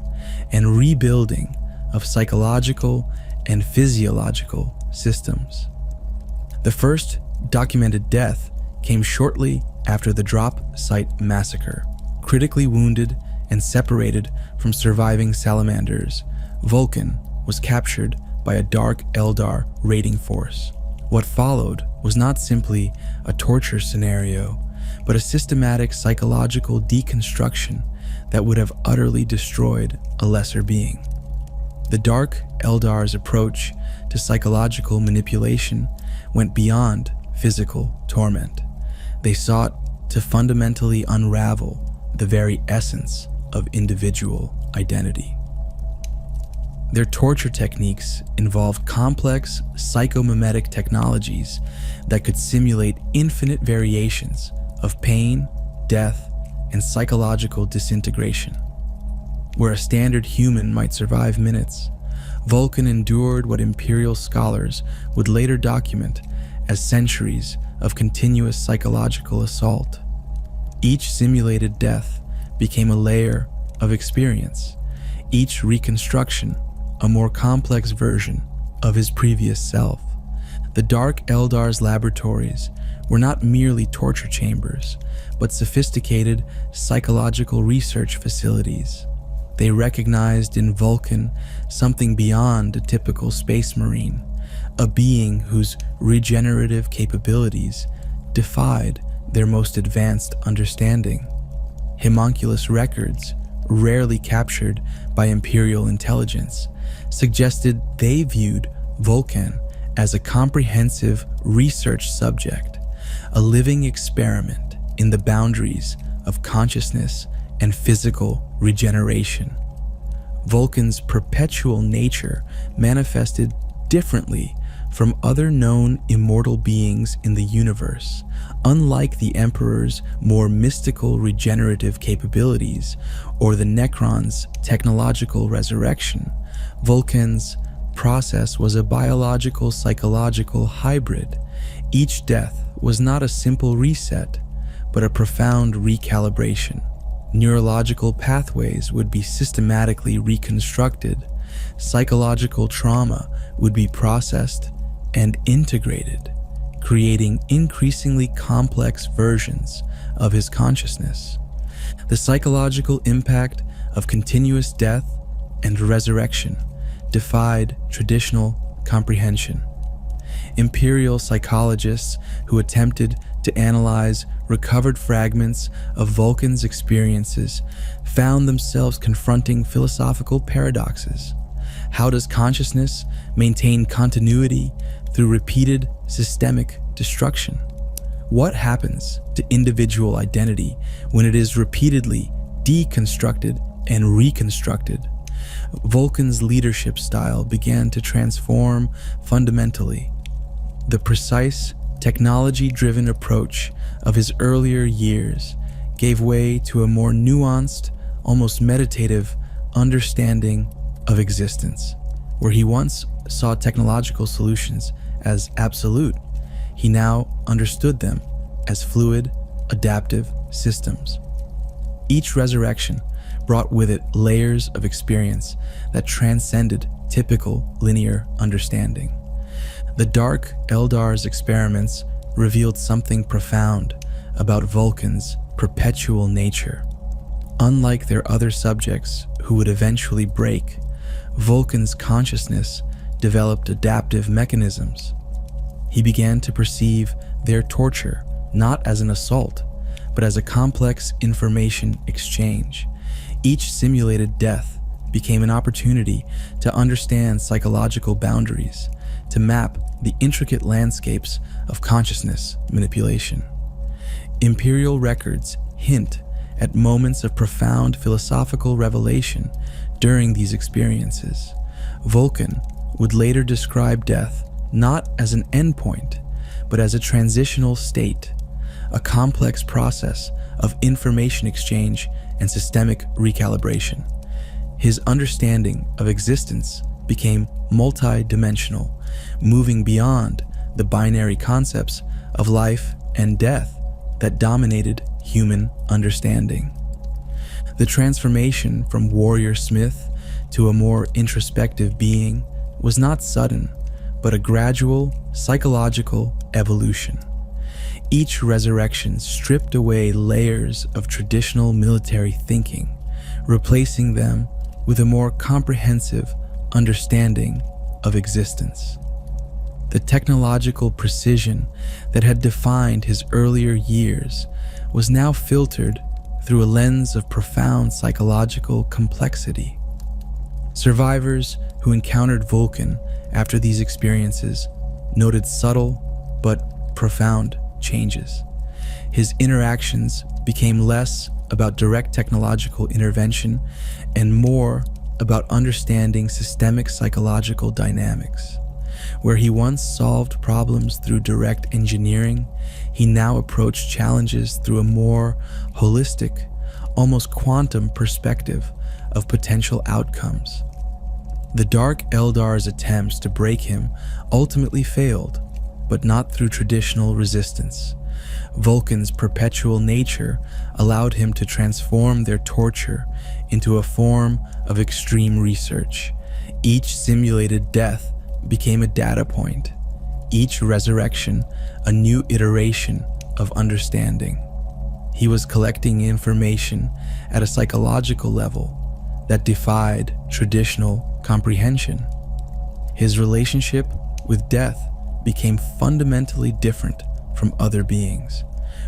and rebuilding of psychological and physiological systems. The first documented death came shortly after the drop site massacre. Critically wounded and separated from surviving Salamanders, Vulkan was captured by a dark Eldar raiding force. What followed was not simply a torture scenario, but a systematic psychological deconstruction that would have utterly destroyed a lesser being. The Dark Eldar's approach to psychological manipulation went beyond physical torment. They sought to fundamentally unravel the very essence of individual identity. Their torture techniques involved complex psychomimetic technologies that could simulate infinite variations of pain, death, and psychological disintegration. Where a standard human might survive minutes, Vulkan endured what Imperial scholars would later document as centuries of continuous psychological assault. Each simulated death became a layer of experience, each reconstruction a more complex version of his previous self. The Dark Eldar's laboratories were not merely torture chambers, but sophisticated psychological research facilities. They recognized in Vulkan something beyond a typical space marine, a being whose regenerative capabilities defied their most advanced understanding. Homunculus records, rarely captured by Imperial intelligence, suggested they viewed Vulkan as a comprehensive research subject, a living experiment in the boundaries of consciousness and physical regeneration. Vulkan's perpetual nature manifested differently from other known immortal beings in the universe. Unlike the Emperor's more mystical regenerative capabilities or the Necron's technological resurrection, Vulkan's process was a biological-psychological hybrid. Each death was not a simple reset, but a profound recalibration. Neurological pathways would be systematically reconstructed, psychological trauma would be processed and integrated, creating increasingly complex versions of his consciousness. The psychological impact of continuous death and resurrection defied traditional comprehension. Imperial psychologists who attempted to analyze recovered fragments of Vulkan's experiences found themselves confronting philosophical paradoxes. How does consciousness maintain continuity through repeated systemic destruction? What happens to individual identity when it is repeatedly deconstructed and reconstructed? Vulkan's leadership style began to transform fundamentally. The precise, technology-driven approach of his earlier years gave way to a more nuanced, almost meditative understanding of existence. Where he once saw technological solutions as absolute, he now understood them as fluid, adaptive systems. Each resurrection brought with it layers of experience that transcended typical linear understanding. The Dark Eldar's experiments revealed something profound about Vulkan's perpetual nature. Unlike their other subjects who would eventually break, Vulkan's consciousness developed adaptive mechanisms. He began to perceive their torture not as an assault, but as a complex information exchange. Each simulated death became an opportunity to understand psychological boundaries, to map the intricate landscapes of consciousness manipulation. Imperial records hint at moments of profound philosophical revelation during these experiences. Vulkan would later describe death not as an endpoint, but as a transitional state, a complex process of information exchange and systemic recalibration. His understanding of existence became multi-dimensional, moving beyond the binary concepts of life and death that dominated human understanding. The transformation from warrior smith to a more introspective being was not sudden, but a gradual psychological evolution. Each resurrection stripped away layers of traditional military thinking, replacing them with a more comprehensive understanding of existence. The technological precision that had defined his earlier years was now filtered through a lens of profound psychological complexity. Survivors who encountered Vulkan after these experiences noted subtle but profound changes. His interactions became less about direct technological intervention and more about understanding systemic psychological dynamics. Where he once solved problems through direct engineering, he now approached challenges through a more holistic, almost quantum perspective of potential outcomes. The Dark Eldar's attempts to break him ultimately failed, but not through traditional resistance. Vulkan's perpetual nature allowed him to transform their torture into a form of extreme research. Each simulated death became a data point, each resurrection a new iteration of understanding. He was collecting information at a psychological level that defied traditional comprehension. His relationship with death became fundamentally different from other beings,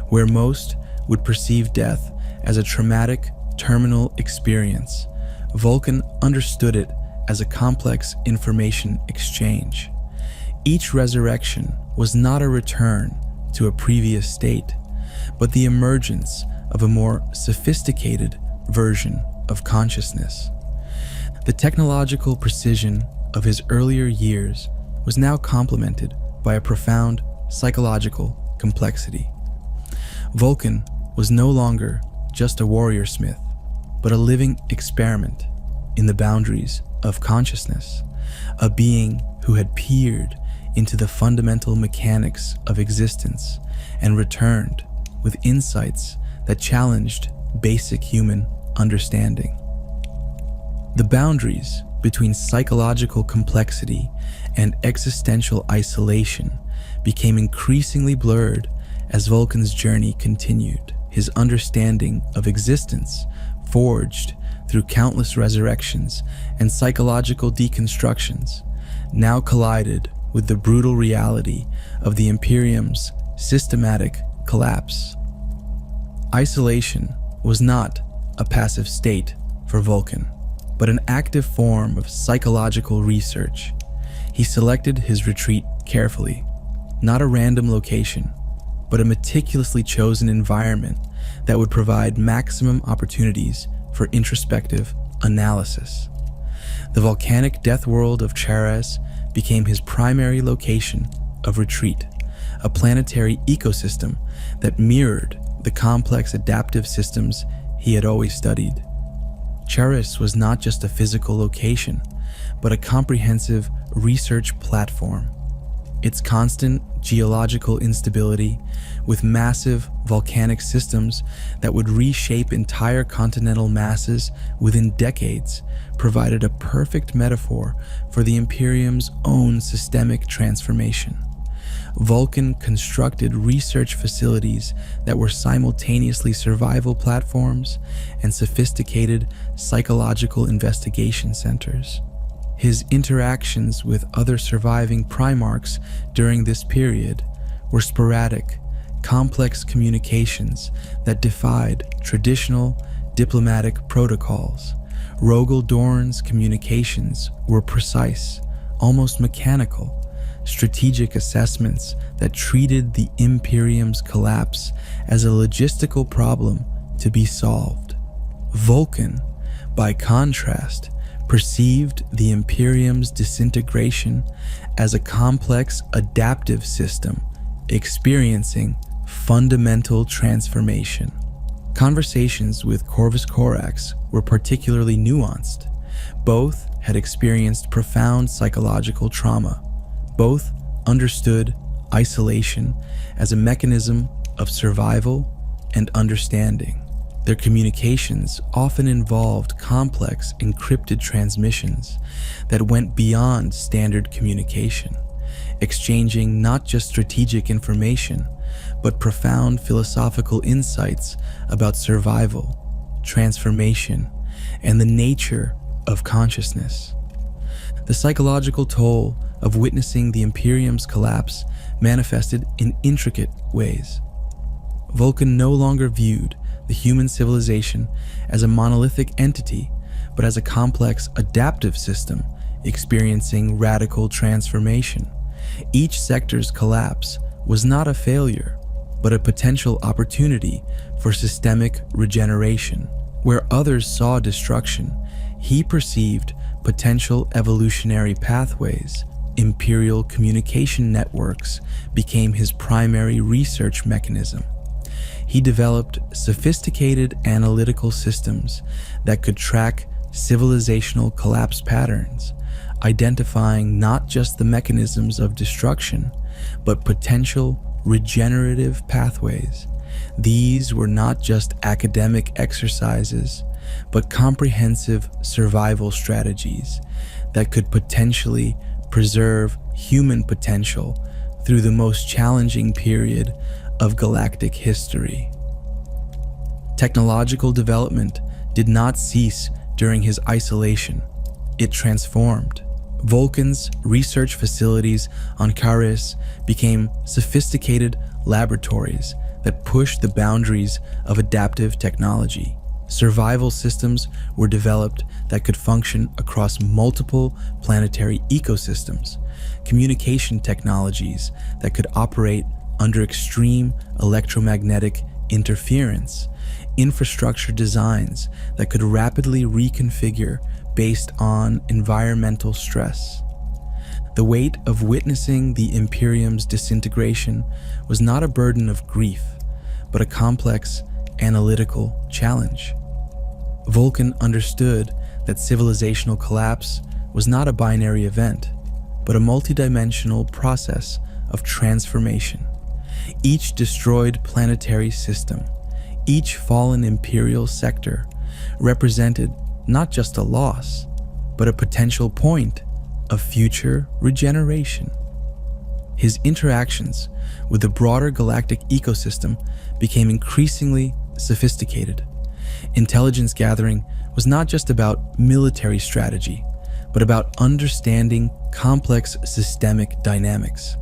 where most would perceive death as a traumatic, terminal experience. Vulkan understood it as a complex information exchange. Each resurrection was not a return to a previous state, but the emergence of a more sophisticated version of consciousness. The technological precision of his earlier years was now complemented by a profound psychological complexity. Vulkan was no longer just a warrior smith, but a living experiment in the boundaries of consciousness, a being who had peered into the fundamental mechanics of existence and returned with insights that challenged basic human understanding. The boundaries between psychological complexity and existential isolation became increasingly blurred as Vulkan's journey continued. His understanding of existence, forged through countless resurrections and psychological deconstructions, now collided with the brutal reality of the Imperium's systematic collapse. Isolation was not a passive state for Vulkan, but an active form of psychological research. He selected his retreat carefully, not a random location, but a meticulously chosen environment that would provide maximum opportunities for introspective analysis. The volcanic death world of Charas became his primary location of retreat, a planetary ecosystem that mirrored the complex adaptive systems he had always studied. Charas was not just a physical location, but a comprehensive research platform. Its constant geological instability, with massive volcanic systems that would reshape entire continental masses within decades, provided a perfect metaphor for the Imperium's own systemic transformation. Vulkan constructed research facilities that were simultaneously survival platforms and sophisticated psychological investigation centers. His interactions with other surviving Primarchs during this period were sporadic, complex communications that defied traditional diplomatic protocols. Rogel Dorn's communications were precise, almost mechanical, strategic assessments that treated the Imperium's collapse as a logistical problem to be solved. Vulkan, by contrast, perceived the Imperium's disintegration as a complex adaptive system experiencing fundamental transformation. Conversations with Corvus Corax were particularly nuanced. Both had experienced profound psychological trauma. Both understood isolation as a mechanism of survival and understanding. Their communications often involved complex encrypted transmissions that went beyond standard communication, exchanging not just strategic information, but profound philosophical insights about survival, transformation, and the nature of consciousness. The psychological toll of witnessing the Imperium's collapse manifested in intricate ways. Vulkan no longer viewed the human civilization as a monolithic entity, but as a complex adaptive system experiencing radical transformation. Each sector's collapse was not a failure, but a potential opportunity for systemic regeneration. Where others saw destruction, he perceived potential evolutionary pathways. Imperial communication networks became his primary research mechanism. He developed sophisticated analytical systems that could track civilizational collapse patterns, identifying not just the mechanisms of destruction, but potential regenerative pathways. These were not just academic exercises, but comprehensive survival strategies that could potentially preserve human potential through the most challenging period of galactic history. Technological development did not cease during his isolation. It transformed. Vulkan's research facilities on Karis became sophisticated laboratories that pushed the boundaries of adaptive technology. Survival systems were developed that could function across multiple planetary ecosystems, communication technologies that could operate under extreme electromagnetic interference, infrastructure designs that could rapidly reconfigure based on environmental stress. The weight of witnessing the Imperium's disintegration was not a burden of grief, but a complex analytical challenge. Vulkan understood that civilizational collapse was not a binary event, but a multidimensional process of transformation. Each destroyed planetary system, each fallen imperial sector, represented not just a loss, but a potential point of future regeneration. His interactions with the broader galactic ecosystem became increasingly sophisticated. Intelligence gathering was not just about military strategy, but about understanding complex systemic dynamics.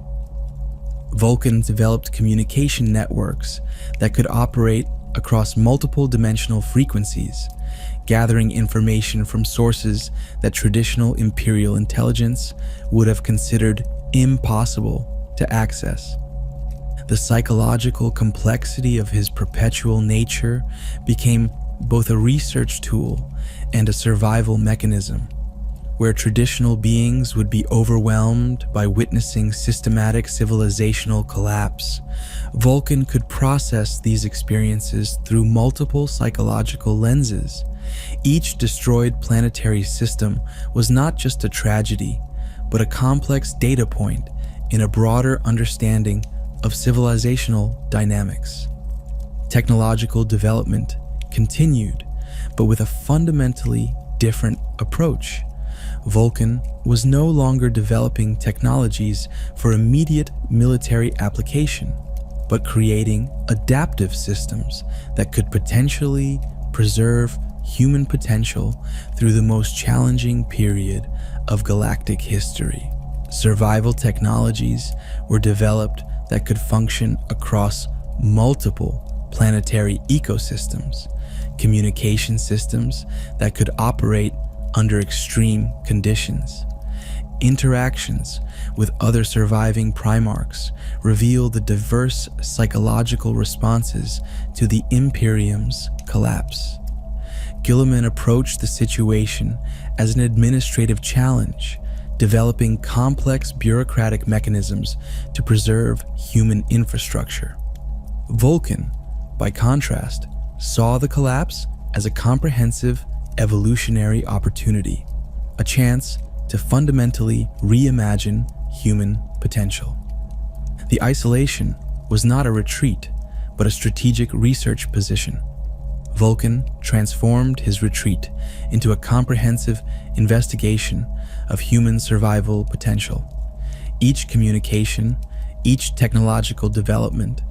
Vulkan developed communication networks that could operate across multiple dimensional frequencies, gathering information from sources that traditional Imperial intelligence would have considered impossible to access. The psychological complexity of his perpetual nature became both a research tool and a survival mechanism. Where traditional beings would be overwhelmed by witnessing systematic civilizational collapse, Vulkan could process these experiences through multiple psychological lenses. Each destroyed planetary system was not just a tragedy, but a complex data point in a broader understanding of civilizational dynamics. Technological development continued, but with a fundamentally different approach. Vulkan was no longer developing technologies for immediate military application, but creating adaptive systems that could potentially preserve human potential through the most challenging period of galactic history. Survival technologies were developed that could function across multiple planetary ecosystems, communication systems that could operate under extreme conditions. Interactions with other surviving Primarchs reveal the diverse psychological responses to the Imperium's collapse. Guilliman approached the situation as an administrative challenge, developing complex bureaucratic mechanisms to preserve human infrastructure. Vulkan, by contrast, saw the collapse as a comprehensive evolutionary opportunity, a chance to fundamentally reimagine human potential. The isolation was not a retreat, but a strategic research position. Vulkan transformed his retreat into a comprehensive investigation of human survival potential. Each communication, each technological development,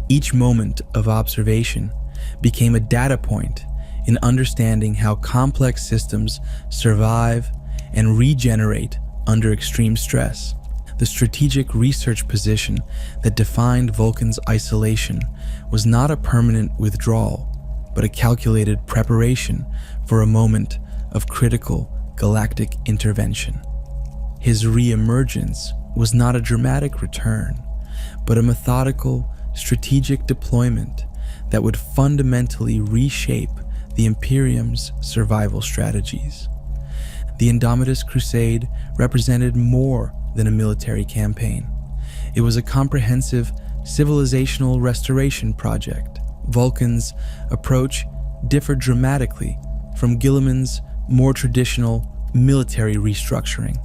each moment of observation became a data point in understanding how complex systems survive and regenerate under extreme stress. The strategic research position that defined Vulkan's isolation was not a permanent withdrawal, but a calculated preparation for a moment of critical galactic intervention. His re-emergence was not a dramatic return, but a methodical, strategic deployment that would fundamentally reshape the Imperium's survival strategies. The Indomitus Crusade represented more than a military campaign. It was a comprehensive civilizational restoration project. Vulkan's approach differed dramatically from Guilliman's more traditional military restructuring,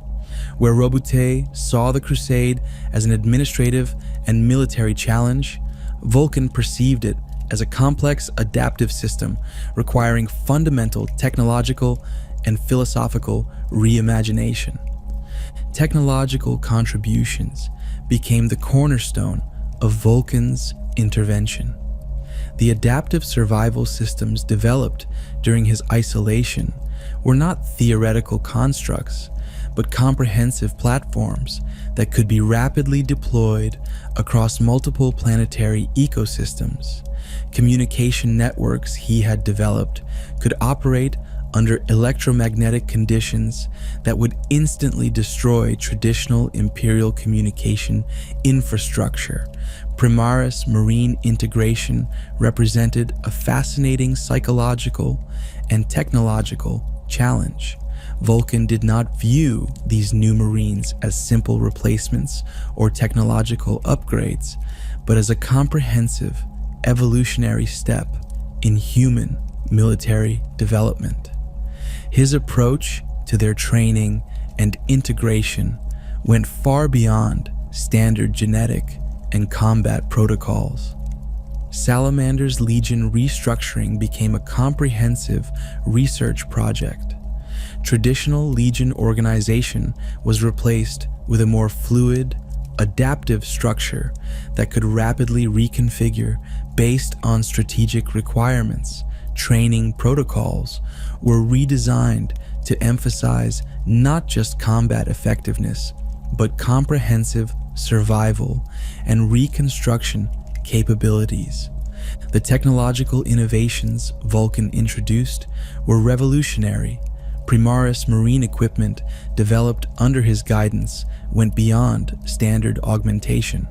where Robute saw the Crusade as an administrative and military challenge. Vulkan perceived it as a complex adaptive system requiring fundamental technological and philosophical reimagination. Technological contributions became the cornerstone of Vulkan's intervention. The adaptive survival systems developed during his isolation were not theoretical constructs, but comprehensive platforms that could be rapidly deployed across multiple planetary ecosystems. Communication networks he had developed could operate under electromagnetic conditions that would instantly destroy traditional Imperial communication infrastructure. Primarchs marine integration represented a fascinating psychological and technological challenge. Vulkan did not view these new marines as simple replacements or technological upgrades, but as a comprehensive evolutionary step in human military development. His approach to their training and integration went far beyond standard genetic and combat protocols. Salamander's Legion restructuring became a comprehensive research project. Traditional Legion organization was replaced with a more fluid, adaptive structure that could rapidly reconfigure based on strategic requirements. Training protocols were redesigned to emphasize not just combat effectiveness, but comprehensive survival and reconstruction capabilities. The technological innovations Vulkan introduced were revolutionary. Primarchs marine equipment developed under his guidance went beyond standard augmentation.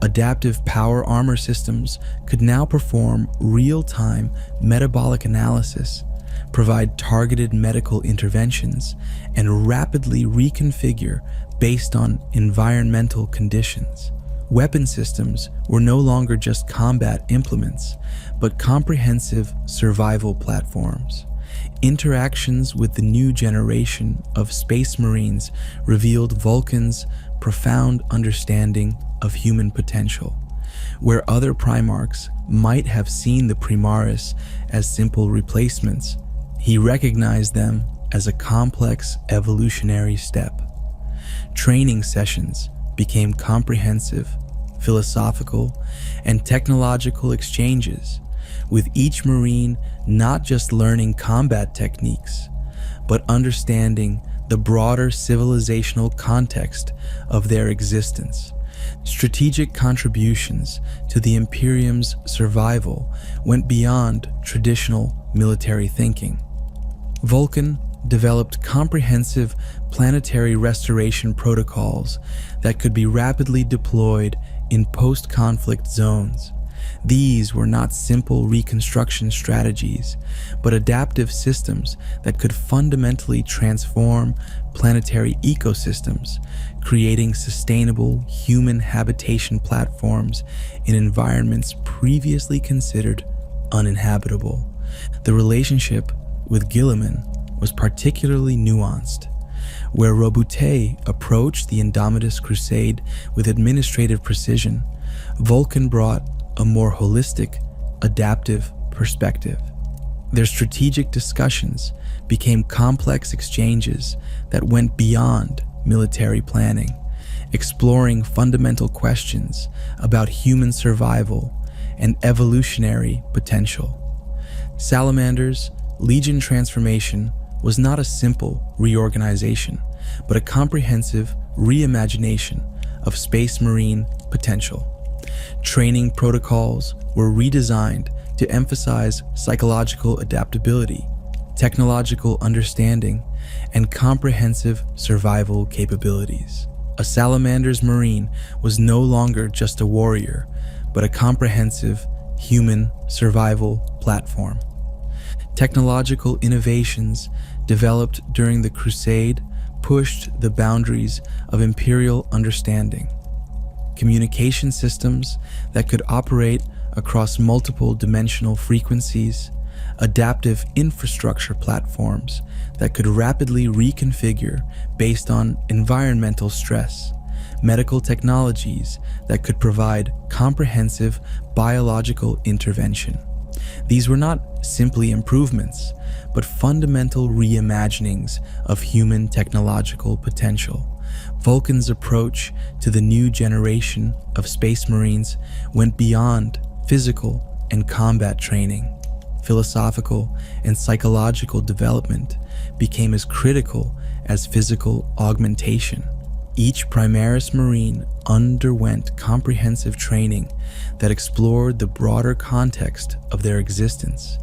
Adaptive power armor systems could now perform real-time metabolic analysis, provide targeted medical interventions, and rapidly reconfigure based on environmental conditions. Weapon systems were no longer just combat implements, but comprehensive survival platforms. Interactions with the new generation of Space Marines revealed Vulkan's profound understanding of human potential. Where other Primarchs might have seen the Primarchs as simple replacements, he recognized them as a complex evolutionary step. Training sessions became comprehensive, philosophical, and technological exchanges, with each Marine not just learning combat techniques, but understanding the broader civilizational context of their existence. Strategic contributions to the Imperium's survival went beyond traditional military thinking. Vulkan developed comprehensive planetary restoration protocols that could be rapidly deployed in post-conflict zones. These were not simple reconstruction strategies, but adaptive systems that could fundamentally transform planetary ecosystems, creating sustainable human habitation platforms in environments previously considered uninhabitable. The relationship with Guilliman was particularly nuanced. Where Robute approached the Indomitus Crusade with administrative precision, Vulkan brought a more holistic, adaptive perspective. Their strategic discussions became complex exchanges that went beyond military planning, exploring fundamental questions about human survival and evolutionary potential. Salamander's Legion transformation was not a simple reorganization, but a comprehensive reimagination of Space Marine potential. Training protocols were redesigned to emphasize psychological adaptability, technological understanding, and comprehensive survival capabilities. A Salamander's Marine was no longer just a warrior, but a comprehensive human survival platform. Technological innovations developed during the Crusade pushed the boundaries of Imperial understanding. Communication systems that could operate across multiple dimensional frequencies, adaptive infrastructure platforms that could rapidly reconfigure based on environmental stress, medical technologies that could provide comprehensive biological intervention. These were not simply improvements, but fundamental reimaginings of human technological potential. Vulkan's approach to the new generation of Space Marines went beyond physical and combat training. Philosophical and psychological development became as critical as physical augmentation. Each Primarchs Marine underwent comprehensive training that explored the broader context of their existence,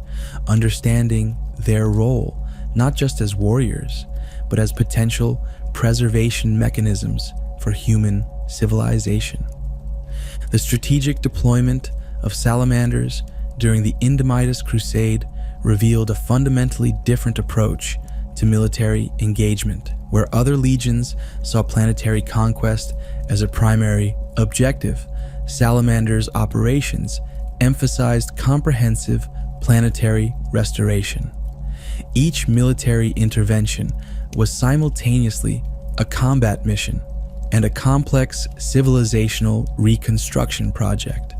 understanding their role not just as warriors, but as potential preservation mechanisms for human civilization. The strategic deployment of Salamanders during the Indomitus Crusade revealed a fundamentally different approach to military engagement, where other legions saw planetary conquest as a primary objective. Salamanders' operations emphasized comprehensive planetary restoration. Each military intervention was simultaneously a combat mission and a complex civilizational reconstruction project.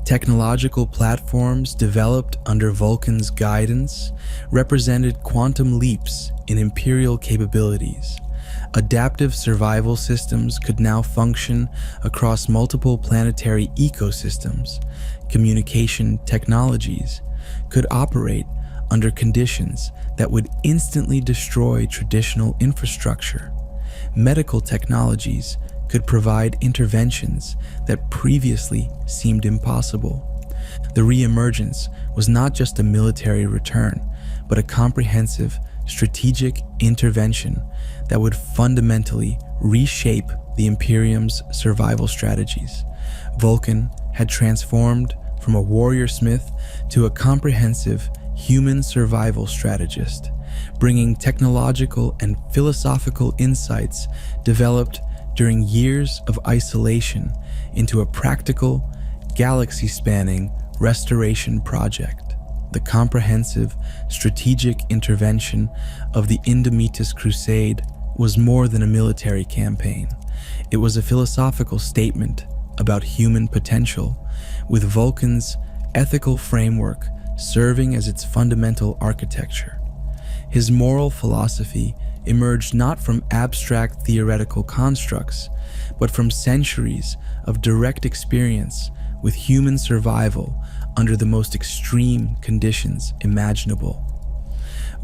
Technological platforms developed under Vulkan's guidance represented quantum leaps in Imperial capabilities. Adaptive survival systems could now function across multiple planetary ecosystems. Communication technologies could operate under conditions that would instantly destroy traditional infrastructure. Medical technologies could provide interventions that previously seemed impossible. The reemergence was not just a military return, but a comprehensive strategic intervention that would fundamentally reshape the Imperium's survival strategies. Vulkan had transformed from a warrior smith to a comprehensive human survival strategist, bringing technological and philosophical insights developed during years of isolation into a practical, galaxy-spanning restoration project. The comprehensive, strategic intervention of the Indomitus Crusade was more than a military campaign. It was a philosophical statement about human potential, with Vulkan's ethical framework serving as its fundamental architecture. His moral philosophy emerged not from abstract theoretical constructs, but from centuries of direct experience with human survival under the most extreme conditions imaginable.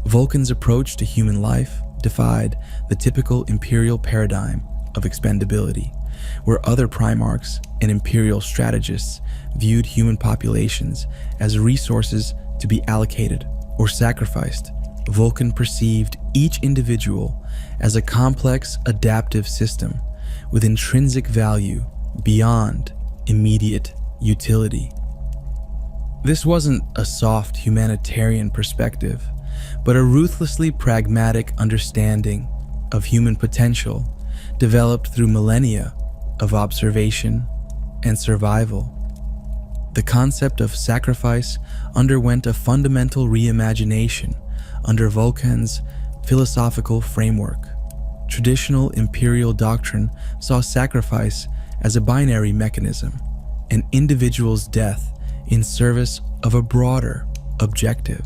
Vulkan's approach to human life defied the typical Imperial paradigm of expendability, where other Primarchs and Imperial strategists viewed human populations as resources to be allocated or sacrificed. Vulkan perceived each individual as a complex adaptive system with intrinsic value beyond immediate utility. This wasn't a soft humanitarian perspective, but a ruthlessly pragmatic understanding of human potential developed through millennia of observation and survival. The concept of sacrifice underwent a fundamental reimagination under Vulkan's philosophical framework. Traditional Imperial doctrine saw sacrifice as a binary mechanism, an individual's death in service of a broader objective.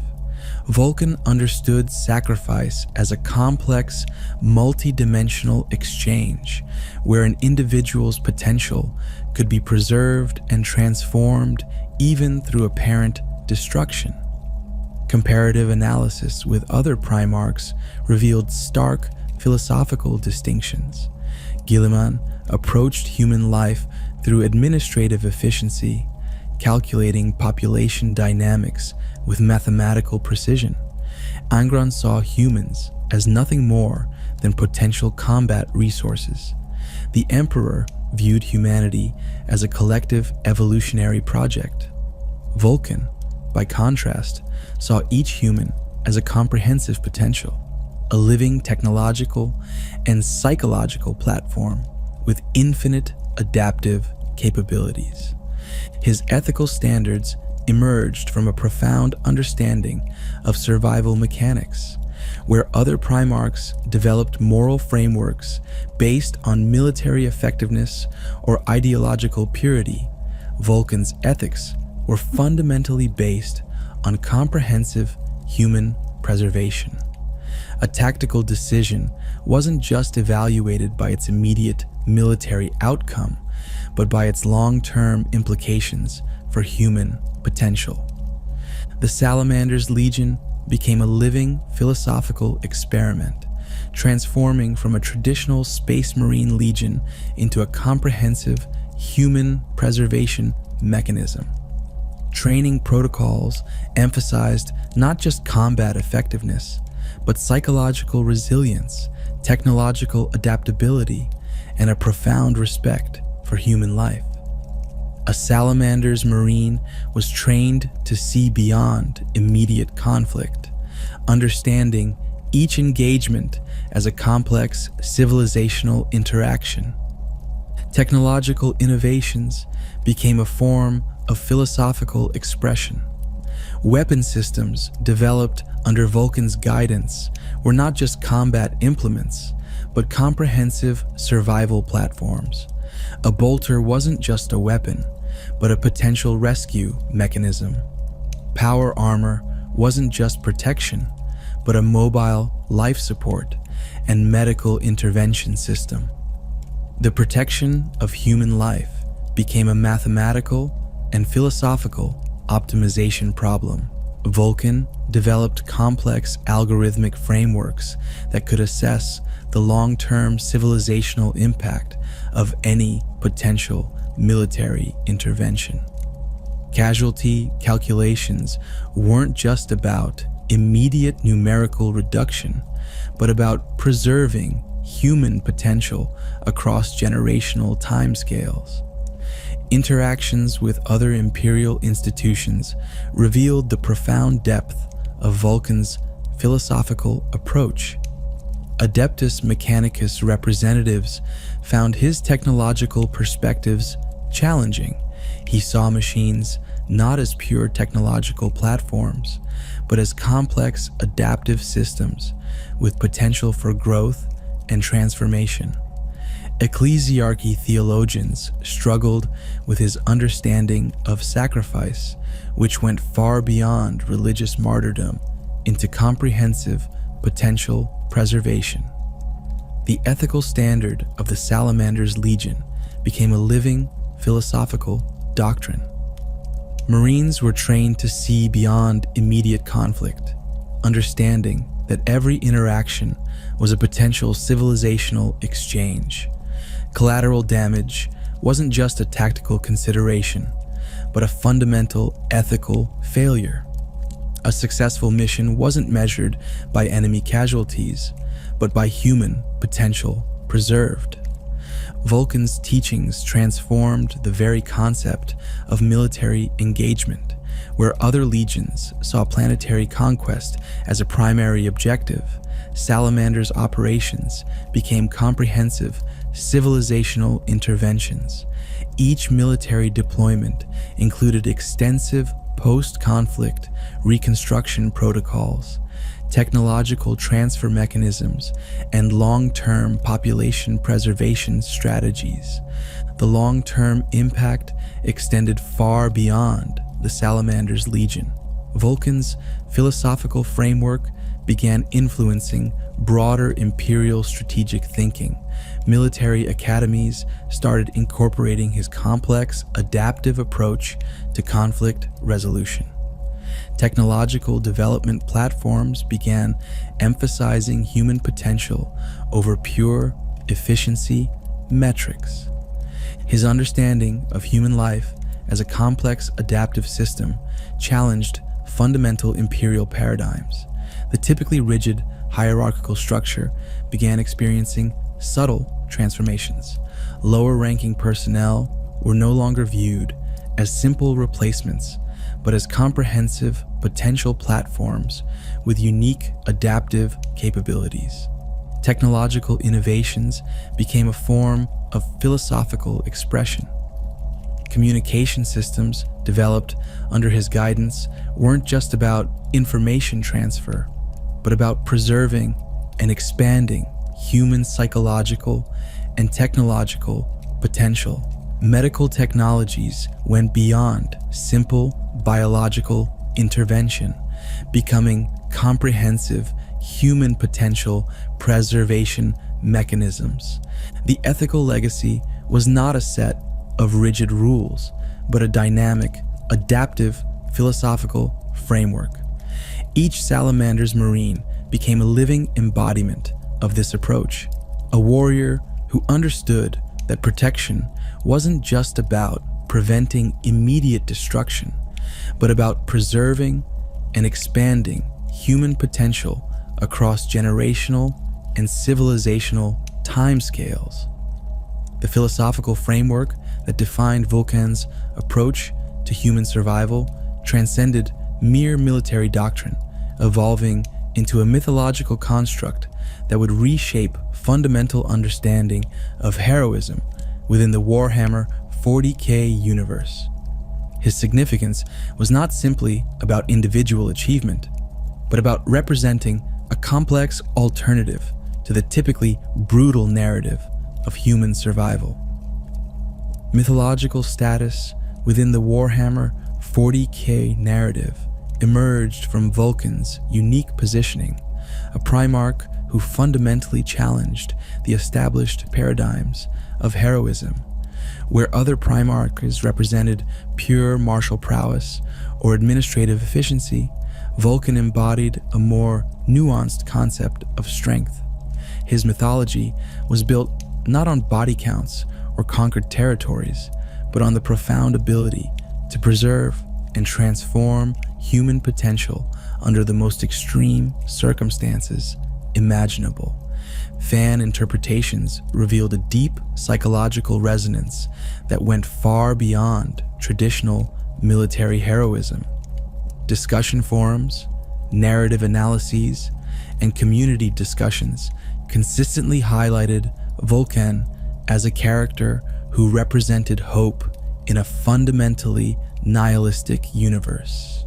Vulkan understood sacrifice as a complex, multi-dimensional exchange where an individual's potential could be preserved and transformed even through apparent destruction. Comparative analysis with other Primarchs revealed stark philosophical distinctions. Guilliman approached human life through administrative efficiency, calculating population dynamics with mathematical precision. Angron saw humans as nothing more than potential combat resources. The Emperor viewed humanity as a collective evolutionary project. Vulkan, by contrast, saw each human as a comprehensive potential, a living technological and psychological platform with infinite adaptive capabilities. His ethical standards emerged from a profound understanding of survival mechanics, where other Primarchs developed moral frameworks based on military effectiveness or ideological purity. Vulkan's ethics were fundamentally based on comprehensive human preservation. A tactical decision wasn't just evaluated by its immediate military outcome, but by its long-term implications for human potential. The Salamanders Legion became a living philosophical experiment, transforming from a traditional Space Marine Legion into a comprehensive human preservation mechanism. Training protocols emphasized not just combat effectiveness, but psychological resilience, technological adaptability, and a profound respect for human life. A Salamander's Marine was trained to see beyond immediate conflict, understanding each engagement as a complex civilizational interaction. Technological innovations became a form of philosophical expression. Weapon systems developed under Vulkan's guidance were not just combat implements, but comprehensive survival platforms. A bolter wasn't just a weapon, but a potential rescue mechanism. Power armor wasn't just protection, but a mobile life support and medical intervention system. The protection of human life became a mathematical and philosophical optimization problem. Vulkan developed complex algorithmic frameworks that could assess the long-term civilizational impact of any potential military intervention. Casualty calculations weren't just about immediate numerical reduction, but about preserving human potential across generational timescales. Interactions with other imperial institutions revealed the profound depth of Vulkan's philosophical approach. Adeptus Mechanicus representatives found his technological perspectives challenging. He saw machines not as pure technological platforms, but as complex adaptive systems with potential for growth and transformation. Ecclesiarchy theologians struggled with his understanding of sacrifice, which went far beyond religious martyrdom into comprehensive potential preservation. The ethical standard of the Salamanders Legion became a living philosophical doctrine. Marines were trained to see beyond immediate conflict, understanding that every interaction was a potential civilizational exchange. Collateral damage wasn't just a tactical consideration, but a fundamental ethical failure. A successful mission wasn't measured by enemy casualties, but by human potential preserved. Vulkan's teachings transformed the very concept of military engagement, where other legions saw planetary conquest as a primary objective. Salamander's operations became comprehensive civilizational interventions. Each military deployment included extensive post-conflict reconstruction protocols, technological transfer mechanisms, and long-term population preservation strategies. The long-term impact extended far beyond the Salamanders Legion. Vulkan's philosophical framework began influencing broader imperial strategic thinking. Military academies started incorporating his complex, adaptive approach to conflict resolution. Technological development platforms began emphasizing human potential over pure efficiency metrics. His understanding of human life as a complex adaptive system challenged fundamental imperial paradigms. The typically rigid hierarchical structure began experiencing subtle transformations. Lower-ranking personnel were no longer viewed as simple replacements, but as comprehensive potential platforms with unique adaptive capabilities. Technological innovations became a form of philosophical expression. Communication systems developed under his guidance weren't just about information transfer, but about preserving and expanding human psychological and technological potential. Medical technologies went beyond simple biological intervention, becoming comprehensive human potential preservation mechanisms. The ethical legacy was not a set of rigid rules, but a dynamic, adaptive philosophical framework. Each Salamander's Marine became a living embodiment of this approach, a warrior who understood that protection wasn't just about preventing immediate destruction, but about preserving and expanding human potential across generational and civilizational timescales. The philosophical framework that defined Vulkan's approach to human survival transcended mere military doctrine, evolving into a mythological construct that would reshape fundamental understanding of heroism within the Warhammer 40K universe. His significance was not simply about individual achievement, but about representing a complex alternative to the typically brutal narrative of human survival. Mythological status within the Warhammer 40K narrative emerged from Vulkan's unique positioning, a Primarch who fundamentally challenged the established paradigms of heroism. Where other Primarchs represented pure martial prowess or administrative efficiency, Vulkan embodied a more nuanced concept of strength. His mythology was built not on body counts or conquered territories, but on the profound ability to preserve and transform human potential under the most extreme circumstances imaginable. Fan interpretations revealed a deep psychological resonance that went far beyond traditional military heroism. Discussion forums, narrative analyses, and community discussions consistently highlighted Vulkan as a character who represented hope in a fundamentally nihilistic universe.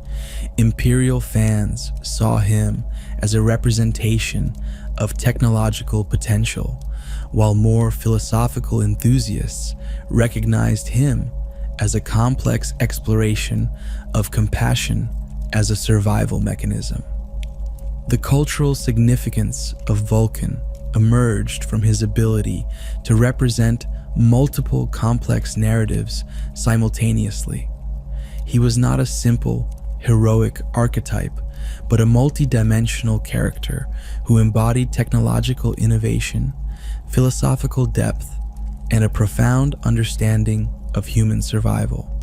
Imperial fans saw him as a representation of technological potential, while more philosophical enthusiasts recognized him as a complex exploration of compassion as a survival mechanism. The cultural significance of Vulkan emerged from his ability to represent multiple complex narratives simultaneously. He was not a simple, heroic archetype, but a multi-dimensional character who embodied technological innovation, philosophical depth, and a profound understanding of human survival.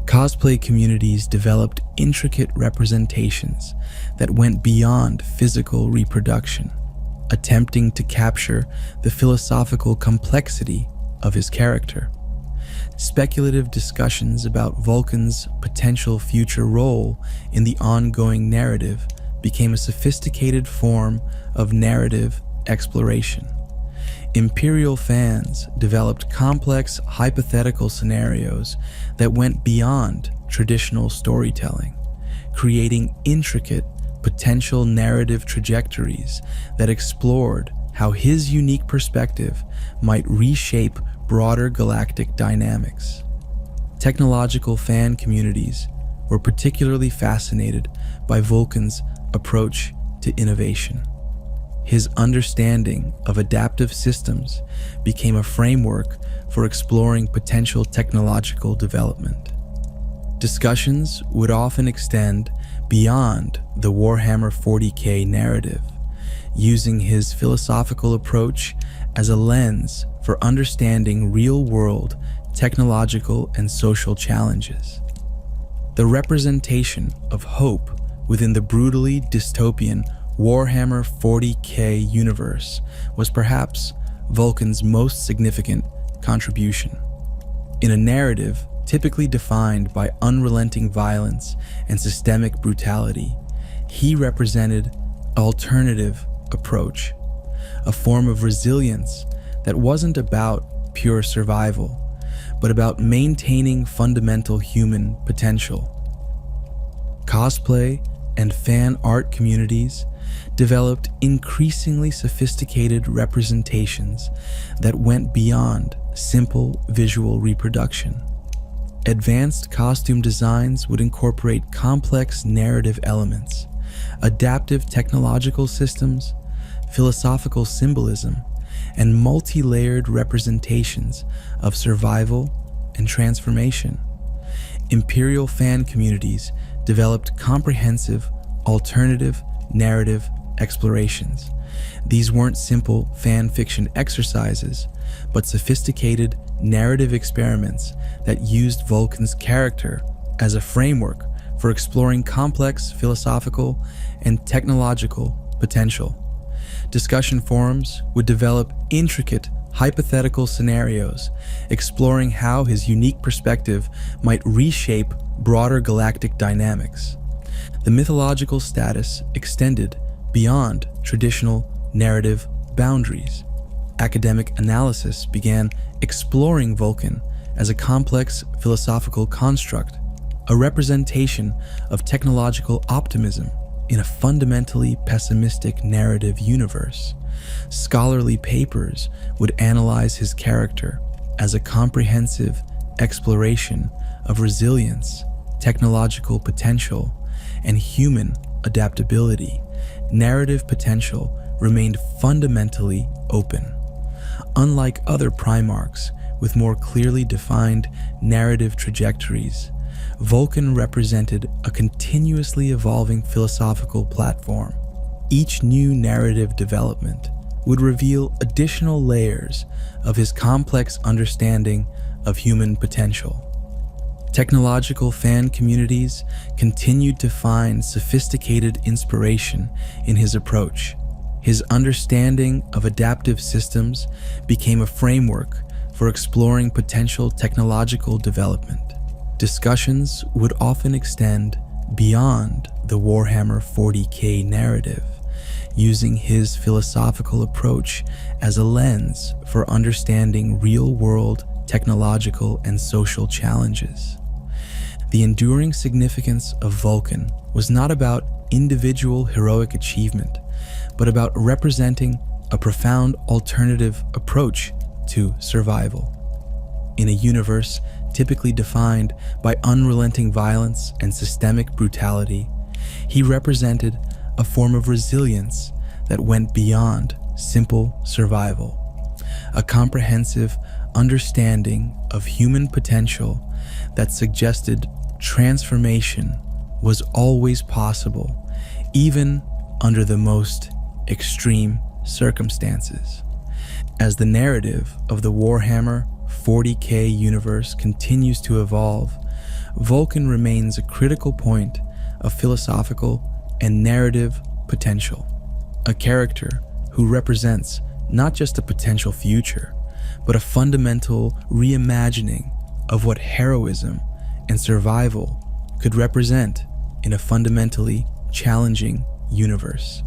Cosplay communities developed intricate representations that went beyond physical reproduction, attempting to capture the philosophical complexity of his character. Speculative discussions about Vulkan's potential future role in the ongoing narrative became a sophisticated form of narrative exploration. Imperial fans developed complex hypothetical scenarios that went beyond traditional storytelling, creating intricate potential narrative trajectories that explored how his unique perspective might reshape broader galactic dynamics. Technological fan communities were particularly fascinated by Vulkan's approach to innovation. His understanding of adaptive systems became a framework for exploring potential technological development. Discussions would often extend beyond the Warhammer 40K narrative, using his philosophical approach as a lens for understanding real-world technological and social challenges. The representation of hope within the brutally dystopian Warhammer 40K universe was perhaps Vulkan's most significant contribution. In a narrative typically defined by unrelenting violence and systemic brutality, he represented an alternative approach, a form of resilience that wasn't about pure survival, but about maintaining fundamental human potential. Cosplay and fan art communities developed increasingly sophisticated representations that went beyond simple visual reproduction. Advanced costume designs would incorporate complex narrative elements, adaptive technological systems, philosophical symbolism, and multi-layered representations of survival and transformation. Imperial fan communities developed comprehensive, alternative narrative explorations. These weren't simple fan fiction exercises, but sophisticated narrative experiments that used Vulkan's character as a framework for exploring complex philosophical and technological potential. Discussion forums would develop intricate hypothetical scenarios, exploring how his unique perspective might reshape broader galactic dynamics. The mythological status extended beyond traditional narrative boundaries. Academic analysis began exploring Vulkan as a complex philosophical construct, a representation of technological optimism in a fundamentally pessimistic narrative universe. Scholarly papers would analyze his character as a comprehensive exploration of resilience, technological potential, and human adaptability. Narrative potential remained fundamentally open. Unlike other Primarchs with more clearly defined narrative trajectories, Vulkan represented a continuously evolving philosophical platform. Each new narrative development would reveal additional layers of his complex understanding of human potential. Technological fan communities continued to find sophisticated inspiration in his approach. His understanding of adaptive systems became a framework for exploring potential technological development. Discussions would often extend beyond the Warhammer 40K narrative, using his philosophical approach as a lens for understanding real-world technological and social challenges. The enduring significance of Vulkan was not about individual heroic achievement, but about representing a profound alternative approach to survival. In a universe typically defined by unrelenting violence and systemic brutality, he represented a form of resilience that went beyond simple survival, a comprehensive understanding of human potential that suggested transformation was always possible, even under the most extreme circumstances. As the narrative of the Warhammer 40K universe continues to evolve, Vulkan remains a critical point of philosophical and narrative potential, a character who represents not just a potential future, but a fundamental reimagining of what heroism and survival could represent in a fundamentally challenging universe.